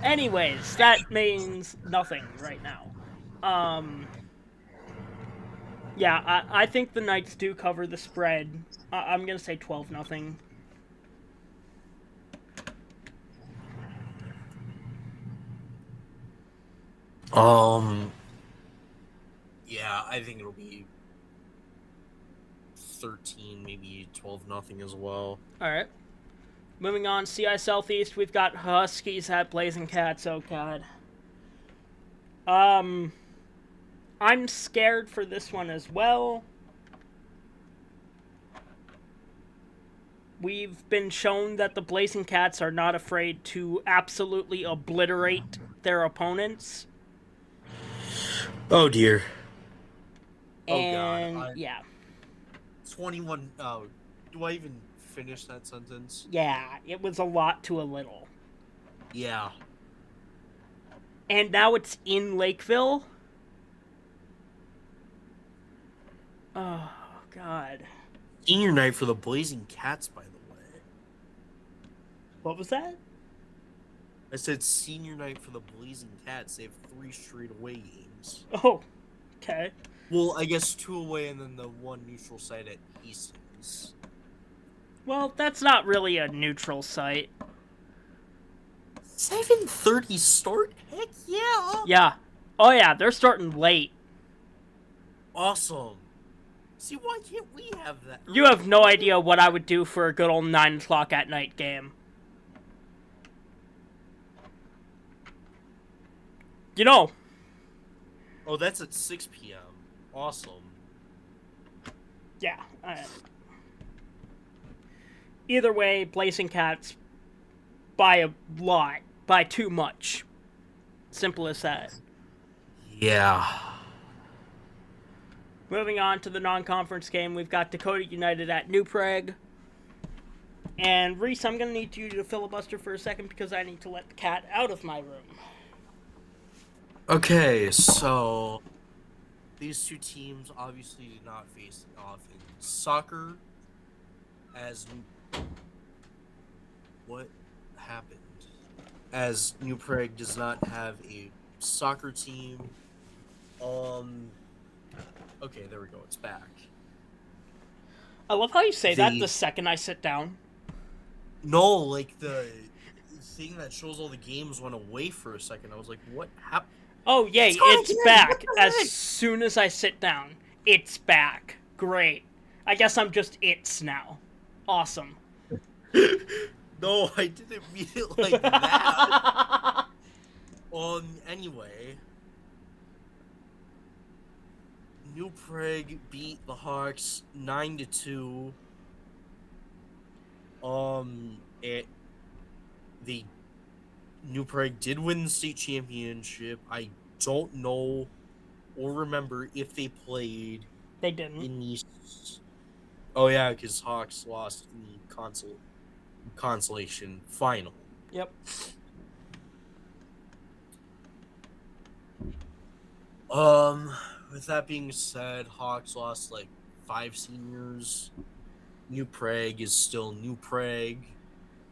Anyways, that means nothing right now. Yeah, I think the Knights do cover the spread. I'm gonna say 12-0. Yeah, I think it'll be 13, maybe 12-0 as well. All right. Moving on, CI Southeast, we've got Huskies at Blazing Cats. Oh God. I'm scared for this one as well. We've been shown that the Blazing Cats are not afraid to absolutely obliterate their opponents. Oh dear. And oh God. yeah. 21. Oh, do I even finish that sentence? Yeah, it was a lot to a little. Yeah. And now it's in Lakeville. Oh, God. Senior night for the Blazing Cats, by the way. What was that? I said senior night for the Blazing Cats. They have 3 straight away games. Oh, okay. Well, I guess 2 away and then the 1 neutral site at Easton's. Well, that's not really a neutral site. 7:30 start? Heck yeah! Yeah. Oh, yeah, they're starting late. Awesome. See, why can't we have that? You have no idea what I would do for a good old 9 o'clock at night game. Oh, that's at 6 p.m. Awesome. Yeah. Either way, Blazing Cats by a lot. By too much. Simple as that. Yeah. Moving on to the non-conference game, we've got Dakota United at New Prague. And Reese, I'm going to need you to filibuster for a second because I need to let the cat out of my room. Okay, so these 2 teams obviously did not face off in soccer. What happened? As New Prague does not have a soccer team. Okay, there we go. It's back. I love how you say that the second I sit down. No, like the thing that shows all the games went away for a second. I was like, what happened? Oh, yay, it's back. As soon as I sit down, it's back. Great. I guess I'm just it's now. Awesome. No, I didn't mean it like that. Anyway. New Prague beat the Hawks 9-2. New Prague did win the state championship. I don't know or remember if they played. They didn't. In the. Oh yeah, because Hawks lost in the consolation final. Yep. With that being said, Hawks lost like 5 seniors. New Prague is still New Prague.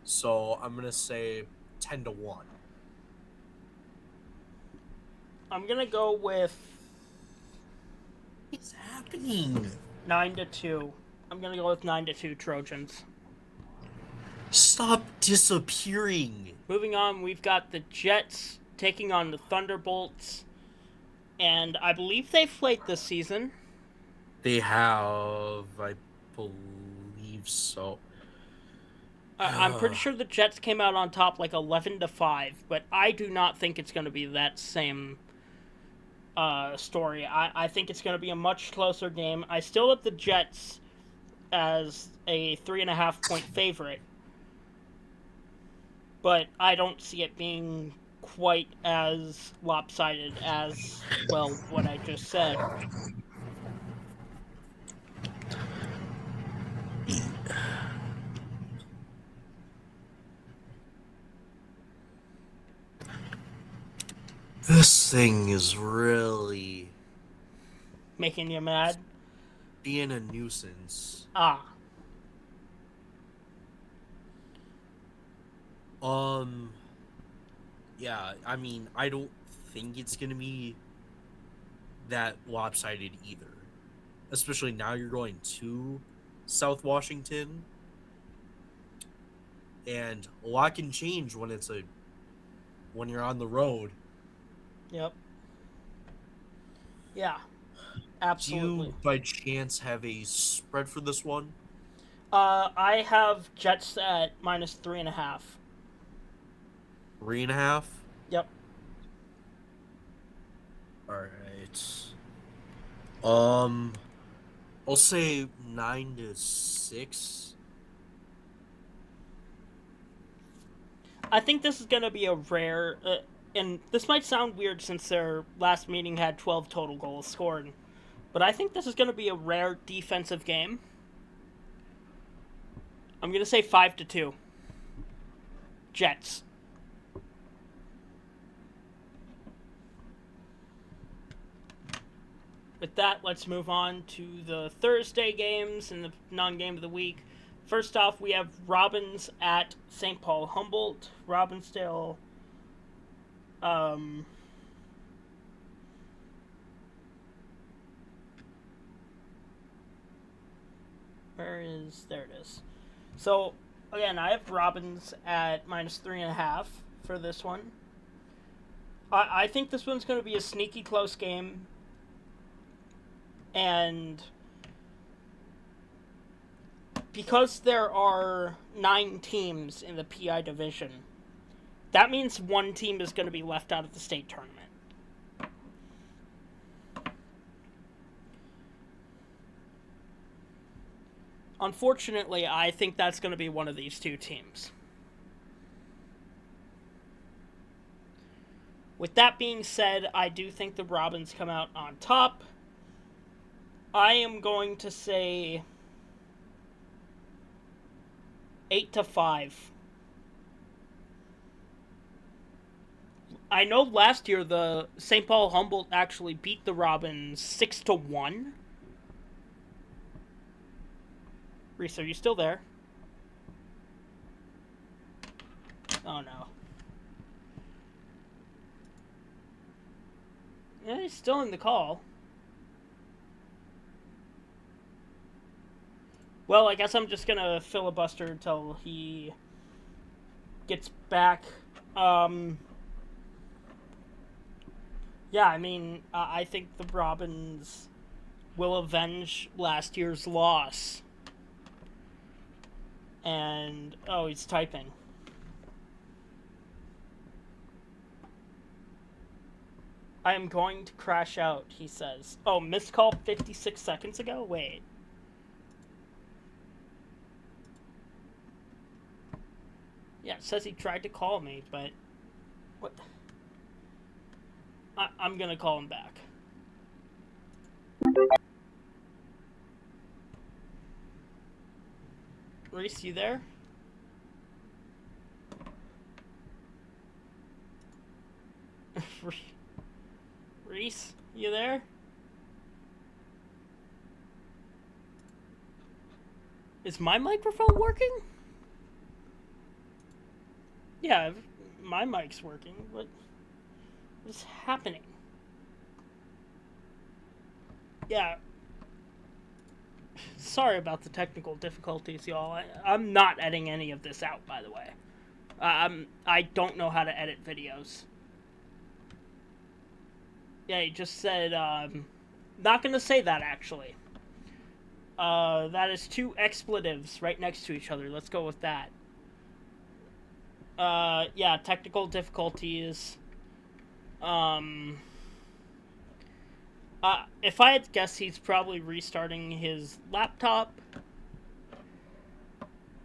So I'm gonna say 10-1. I'm gonna go with. What's happening? 9-2. I'm gonna go with 9-2 Trojans. Stop disappearing. Moving on, we've got the Jets taking on the Thunderbolts. And I believe they've played this season. They have, I believe so. I'm pretty sure the Jets came out on top like 11-5, but I do not think it's going to be that same story. I think it's going to be a much closer game. I still have the Jets as a 3.5 point favorite, but I don't see it being quite as lopsided as, well, what I just said. This thing is really Making you mad? being a nuisance. Ah. Yeah, I mean, I don't think it's gonna be that lopsided either. Especially now you're going to South Washington, and a lot can change when you're on the road. Yep. Yeah. Do Absolutely. you by chance have a spread for this one? I have Jets at minus 3.5. 3.5. Yep. All right. Um, I'll say 9-6. I think this is going to be a rare, and this might sound weird since their last meeting had 12 total goals scored, but I think this is going to be a rare defensive game. I'm going to say 5-2. Jets. With that, let's move on to the Thursday games and the non-game of the week. First off, we have Robins at St. Paul Humboldt. Robbinsdale. There it is. So again, I have Robins at minus 3.5 for this one. I think this one's going to be a sneaky close game, and because there are 9 teams in the PI division, that means one team is going to be left out of the state tournament. Unfortunately, I think that's going to be one of these 2 teams. With that being said, I do think the Robins come out on top. I am going to say 8-5. I know last year the St. Paul Humboldt actually beat the Robins 6-1. Reese, are you still there? Oh no. Yeah, he's still in the call. Well, I guess I'm just gonna filibuster until he gets back. Yeah, I mean, I think the Robins will avenge last year's loss. And, oh, he's typing. I am going to crash out, he says. Oh, missed call 56 seconds ago? Wait. Yeah, it says he tried to call me, but... What? I'm gonna call him back. Reese, you there? Reese, you there? Is my microphone working? Yeah, my mic's working. What is happening? Yeah. Sorry about the technical difficulties, y'all. I'm not editing any of this out, by the way. I don't know how to edit videos. Yeah, he just said, not gonna say that, actually. That is 2 expletives right next to each other. Let's go with that. Yeah, technical difficulties. If I had to guess, he's probably restarting his laptop.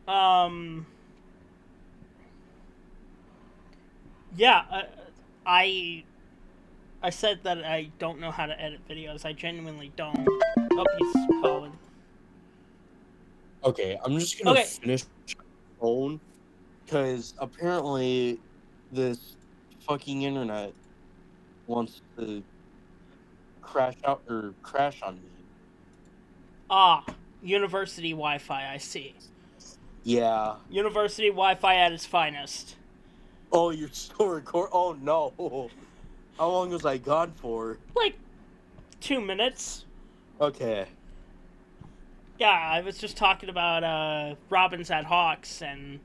Um, yeah, I I said that I don't know how to edit videos. I genuinely don't. Oh, he's calling. Okay, I'm just gonna Okay, finish phone because apparently this fucking internet wants to crash out or crash on me. university Wi-Fi. I see. Yeah. University Wi-Fi at its finest. Oh, you're still record. Oh no. How long was I gone for? Like 2 minutes. Okay. Yeah, I was just talking about Robins at Hawks, and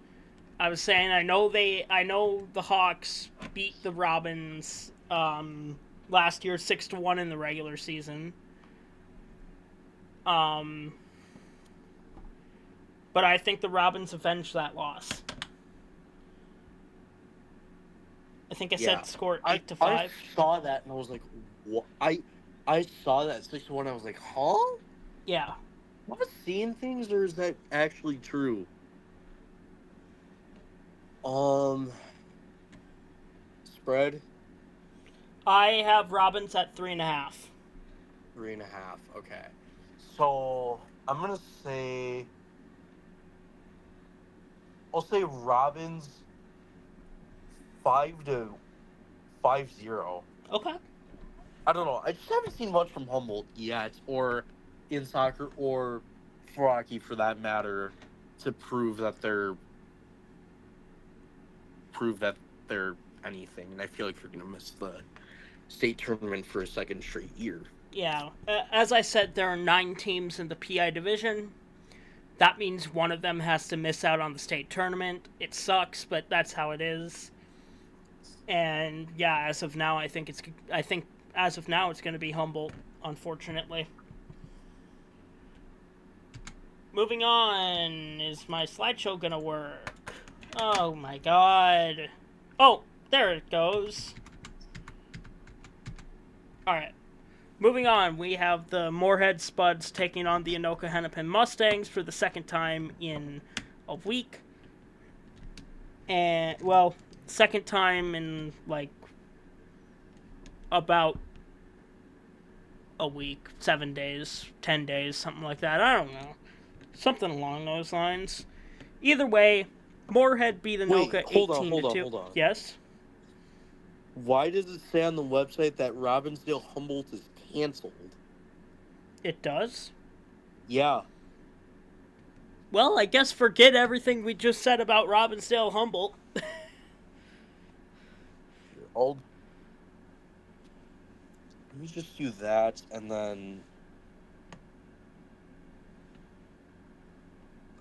I was saying I know the Hawks beat the Robins last year 6-1 in the regular season. Um, but I think the Robins avenged that loss. I think I said score I 8-5. I saw that and I was like, what? I saw that 6-1. I was like, huh? Yeah, Am I seeing things or is that actually true? Um, Spread I have Robins at 3.5. 3.5. Okay. So I'm gonna say I'll say Robins 5-5-0. Okay. I don't know. I just haven't seen much from Humboldt yet, or in soccer, or for hockey for that matter, to prove that they're anything. And I feel like you're gonna miss the state tournament for a second straight year. Yeah, as I said, there are 9 teams in the PI division. That means one of them has to miss out on the state tournament. It sucks, but that's how it is. And yeah, as of now, I think as of now it's going to be Humboldt, unfortunately. Moving on, is my slideshow going to work? Oh my god. Oh, there it goes. Alright. Moving on, we have the Moorhead Spuds taking on the Anoka Hennepin Mustangs for the second time in a week. And, well, second time in, like, about a week, 7 days, 10 days, something like that. I don't know. Something along those lines. Either way, Moorhead beat Anoka 18-2. Hold on. Yes? Why does it say on the website that Robbinsdale Humboldt is canceled? It does? Yeah. Well, I guess forget everything we just said about Robbinsdale Humboldt. Let me just do that and then.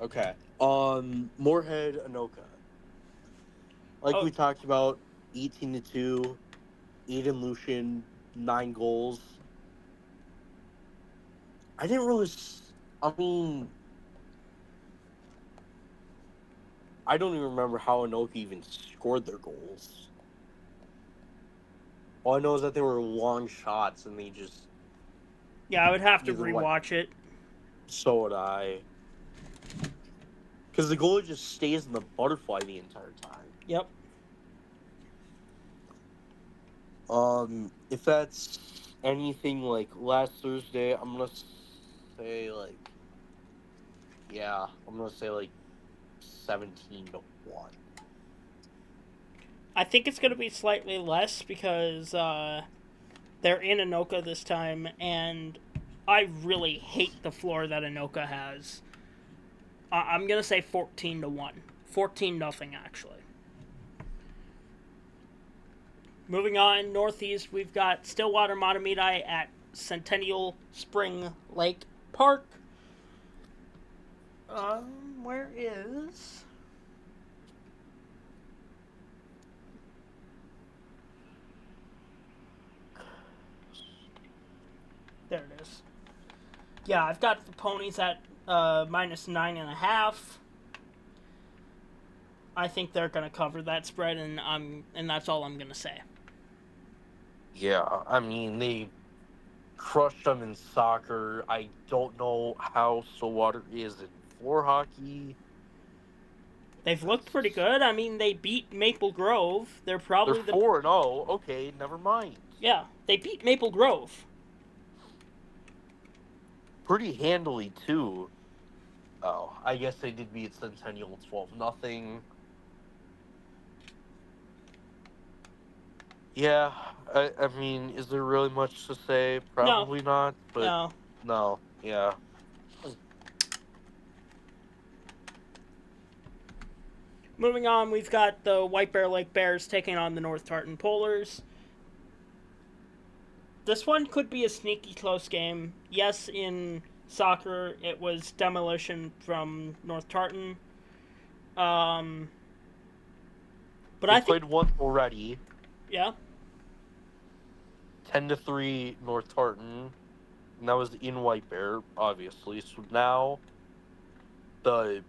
Okay. Moorhead Anoka. Like we talked about, 18-2, Aiden Lucian, 9 goals. I didn't really. I mean, I don't even remember how Anoka even scored their goals. All I know is that they were long shots and they just. Yeah, I would have to rewatch it. So would I. Because the goalie just stays in the butterfly the entire time. Yep. If that's anything like last Thursday, I'm gonna say like. Yeah, I'm gonna say like 17-1. I think it's going to be slightly less because they're in Anoka this time, and I really hate the floor that Anoka has. I'm going to say 14-1. 14-0, actually. Moving on, Northeast, we've got Stillwater Matamidi at Centennial Spring Lake Park. Where is... There it is. Yeah, I've got the ponies at minus 9.5. I think they're gonna cover that spread, and that's all I'm gonna say. Yeah, I mean crushed them in soccer. I don't know how Stillwater is in floor hockey. They've looked pretty good. I mean, they beat Maple Grove. They're They're probably the 4-0. Okay, never mind. yeah. They beat Maple Grove. Pretty handily too. Oh, I guess they did beat Centennial 12-0. Yeah, I mean, is there really much to say? No, Probably not, but no. no, yeah. Moving on, we've got the White Bear Lake Bears taking on the North Tartan Polars. This one could be a sneaky close game. Yes, in soccer, it was demolition from North Tartan. But They I think, played once already. yeah, 10-3 North Tartan. And that was in White Bear, obviously. So now the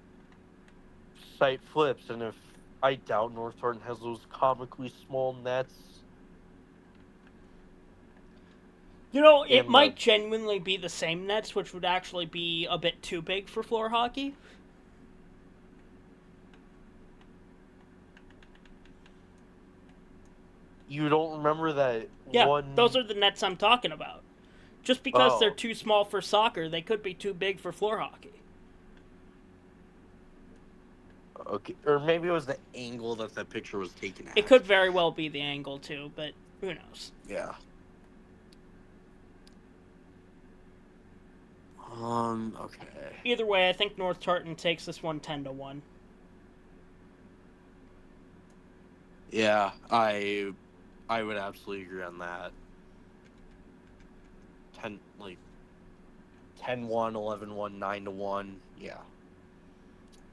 site flips, and if I doubt North Tartan has those comically small nets. you know, it And might genuinely be the same nets, which would actually be a bit too big for floor hockey. you don't remember that Yeah, one. those are the nets I'm talking about. Just because they're Oh, too small for soccer, they could be too big for floor hockey. okay. Or maybe it was the angle that picture was taken at. It could very well be the angle, too, but who knows? Yeah. Okay. Either way, I think North Tartan takes this one 10-1. Yeah, I would absolutely agree on that. 10-1, 11-1, 9-1. Yeah.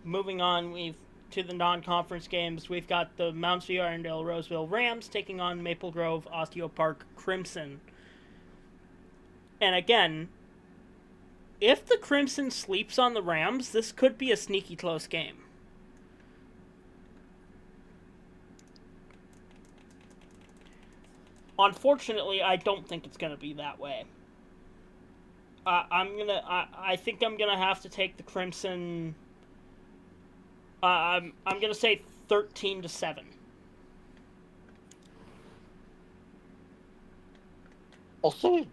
Moving on, we've to the non-conference games. We've got the Mounts View Irondale Roseville Rams taking on Maple Grove Osteo Park Crimson. And again, if the Crimson sleeps on the Rams, this could be a sneaky close game. Unfortunately, I don't think it's going to be that way. I think I'm gonna have to take the Crimson. I'm gonna say 13-7. I'll say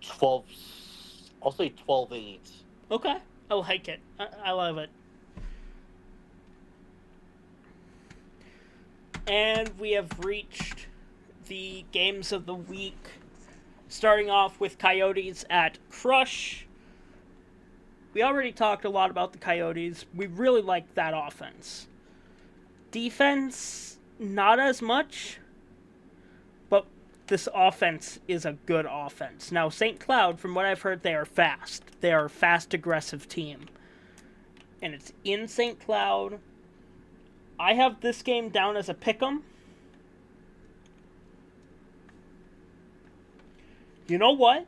12. I'll say 12-8. Okay, I like it. I love it. And we have reached the games of the week. Starting off with Coyotes at Crush. We already talked a lot about the Coyotes. We really like that offense. Defense, not as much. But this offense is a good offense. Now, St. Cloud, from what I've heard, they are fast. They are a fast, aggressive team. And it's in St. Cloud. I have this game down as a pick'em. You know what?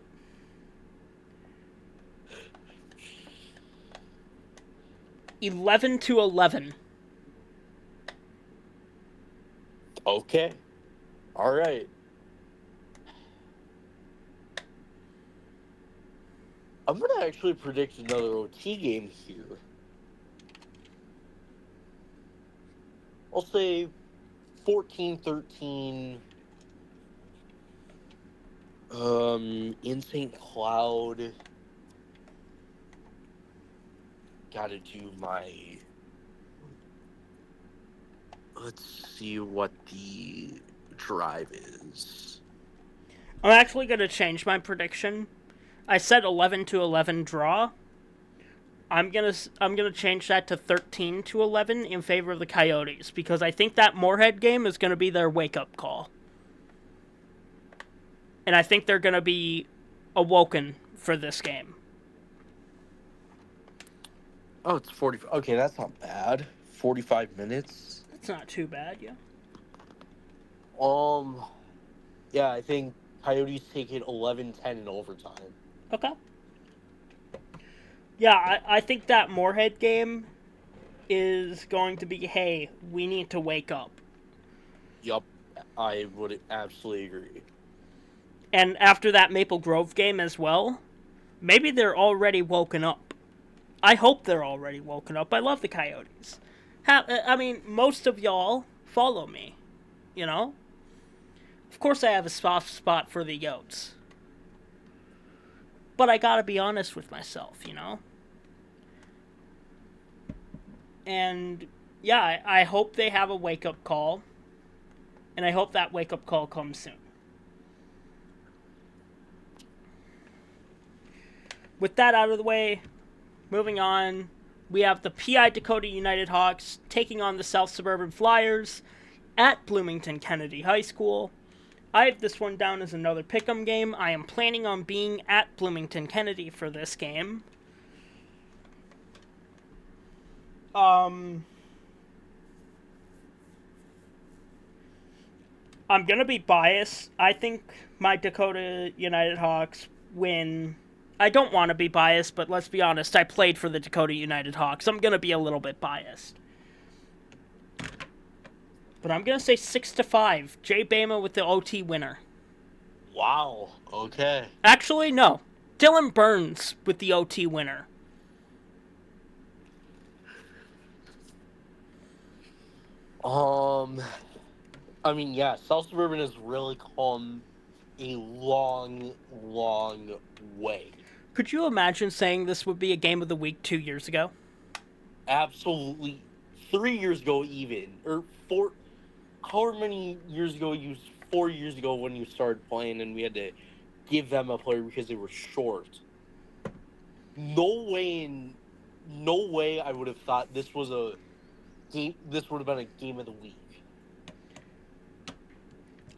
$11-11. Okay. All right. I'm going to actually predict another OT game here. I'll say 14-13. In St. Cloud. Gotta do my. Let's see what the drive is. I'm actually going to change my prediction. I said 11-11 draw. I'm gonna change that to 13-11 in favor of the Coyotes because I think that Moorhead game is going to be their wake up call, and I think they're going to be awoken for this game. Oh, it's 40. Okay, that's not bad. 45 minutes. That's not too bad, yeah. Yeah, I think Coyotes take it 11-10 in overtime. Okay. Yeah, I think that Moorhead game is going to be, hey, we need to wake up. Yup, I would absolutely agree. And after that Maple Grove game as well, maybe they're already woken up. I hope they're already woken up. I love the Coyotes. I mean, most of y'all follow me, you know? Of course I have a soft spot for the Yotes. But I gotta be honest with myself, you know? And yeah, I hope they have a wake-up call. And I hope that wake-up call comes soon. With that out of the way, moving on, we have the PI Dakota United Hawks taking on the South Suburban Flyers at Bloomington Kennedy High School. I have this one down as another pick'em game. I am planning on being at Bloomington Kennedy for this game. I'm gonna be biased. I think my Dakota United Hawks win. I don't want to be biased, but let's be honest, I played for the Dakota United Hawks. I'm gonna be a little bit biased. But I'm gonna say 6-5. Jay Bama with the OT winner. Wow. Okay. Actually, no. Dylan Burns with the OT winner. I mean, yeah, South Suburban has really come a long, long way. Could you imagine saying this would be a game of the week 2 years ago? Absolutely. 3 years ago, even. Or 4. However many years ago, 4 years ago when you started playing and we had to give them a player because they were short. No way I would have thought this was a game. This would have been a game of the week.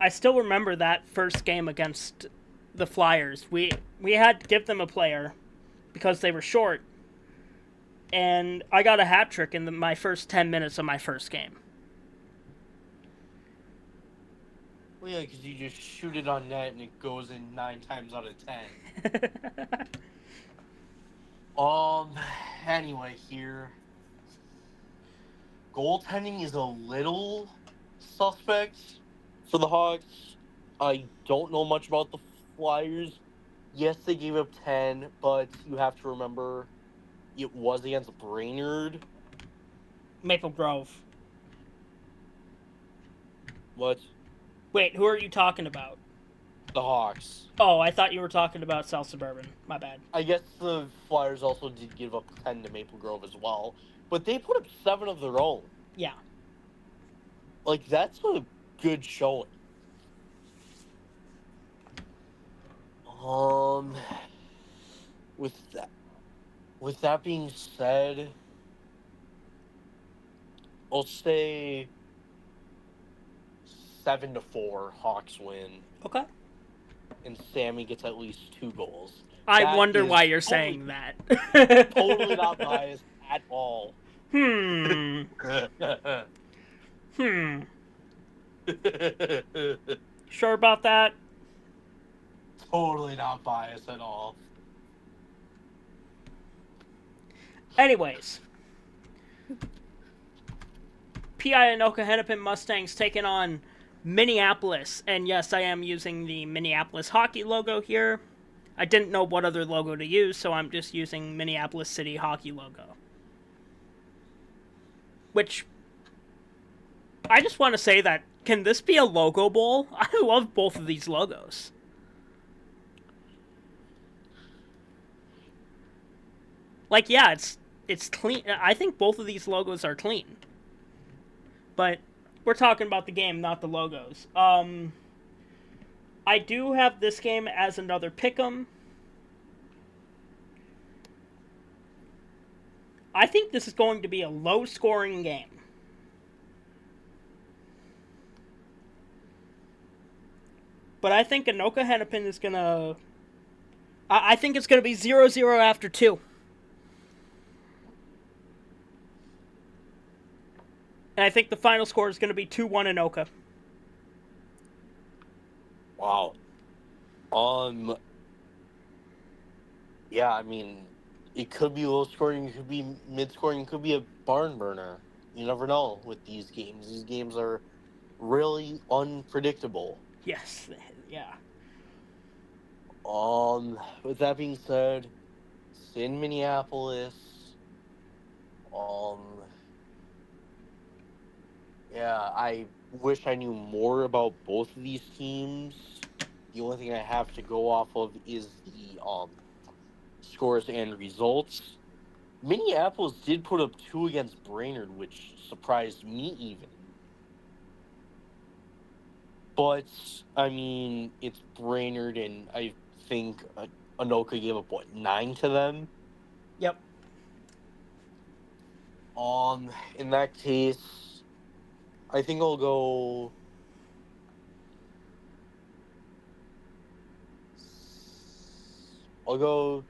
I still remember that first game against the Flyers. We had to give them a player because they were short, and I got a hat trick in my first 10 minutes of my first game. Well, yeah, because you just shoot it on net and it goes in 9 times out of 10. Anyway, here. Goaltending is a little suspect for the Hawks. I don't know much about the Flyers. Yes, they gave up 10, but you have to remember it was against Brainerd. Maple Grove. What? Wait, who are you talking about? The Hawks. Oh, I thought you were talking about South Suburban. My bad. I guess the Flyers also did give up 10 to Maple Grove as well, but they put up 7 of their own. Yeah. Like, that's a good showing. With that being said, I'll say 7-4 Hawks win. Okay. And Sammy gets at least 2 goals. I wonder why you're saying that. Totally not biased at all. Hmm. Sure about that? Totally not biased at all. Anyways. PI and Hennepin Mustangs taking on Minneapolis. And yes, I am using the Minneapolis hockey logo here. I didn't know what other logo to use, so I'm just using Minneapolis City hockey logo. Which, I just want to say that, can this be a logo bowl? I love both of these logos. Like, yeah, it's clean. I think both of these logos are clean. But we're talking about the game, not the logos. I do have this game as another pick'em. I think this is going to be a low-scoring game. But I think Anoka Hennepin is going to... I think it's going to be 0-0 after 2. And I think the final score is going to be 2-1 Anoka. Wow. Yeah, I mean, it could be low scoring, it could be mid scoring, it could be a barn burner. You never know with these games. These games are really unpredictable. Yes, yeah. With that being said, it's in Minneapolis. Yeah, I wish I knew more about both of these teams. The only thing I have to go off of is the scores and results. Minneapolis did put up 2 against Brainerd, which surprised me even. But I mean, it's Brainerd, and I think Anoka gave up 9 to them. Yep. In that case, I think I'll go. I'll go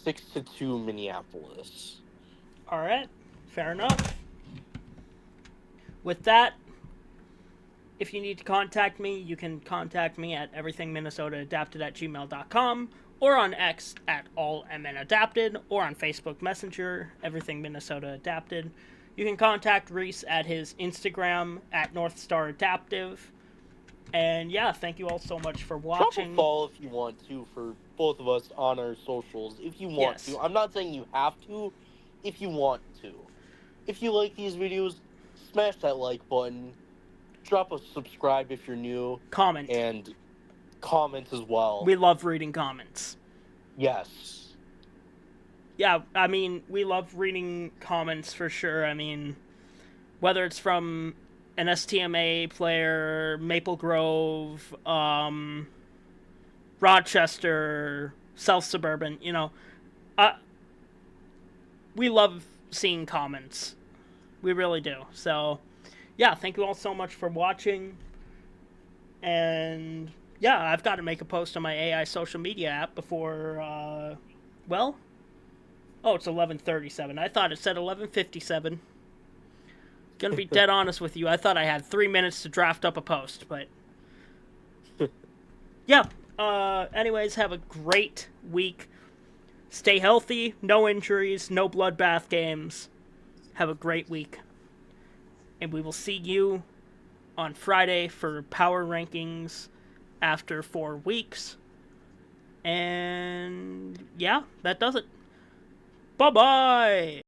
6-2 Minneapolis. All right. Fair enough. With that, if you need to contact me, you can contact me at everythingminnesotaadapted@gmail.com or on X at allmnadapted or on Facebook Messenger, Everything Minnesota Adapted. You can contact Reese at his Instagram at Northstar Adaptive. And yeah, thank you all so much for watching. Drop a follow if you want to for both of us on our socials if you want to. I'm not saying you have to if you want to. If you like these videos, smash that like button. Drop a subscribe if you're new. Comment. And comment as well. We love reading comments. Yes. Yeah, I mean, we love reading comments for sure. I mean, whether it's from an STMA player, Maple Grove, Rochester, South Suburban, you know, we love seeing comments. We really do. So, yeah, thank you all so much for watching. And, yeah, I've got to make a post on my AI social media app before, well, oh, it's 11:37. I thought it said 11:57. Gonna be dead honest with you. I thought I had 3 minutes to draft up a post, but yeah. Anyways, have a great week. Stay healthy. No injuries. No bloodbath games. Have a great week. And we will see you on Friday for power rankings after 4 weeks. And yeah, that does it. Bye-bye!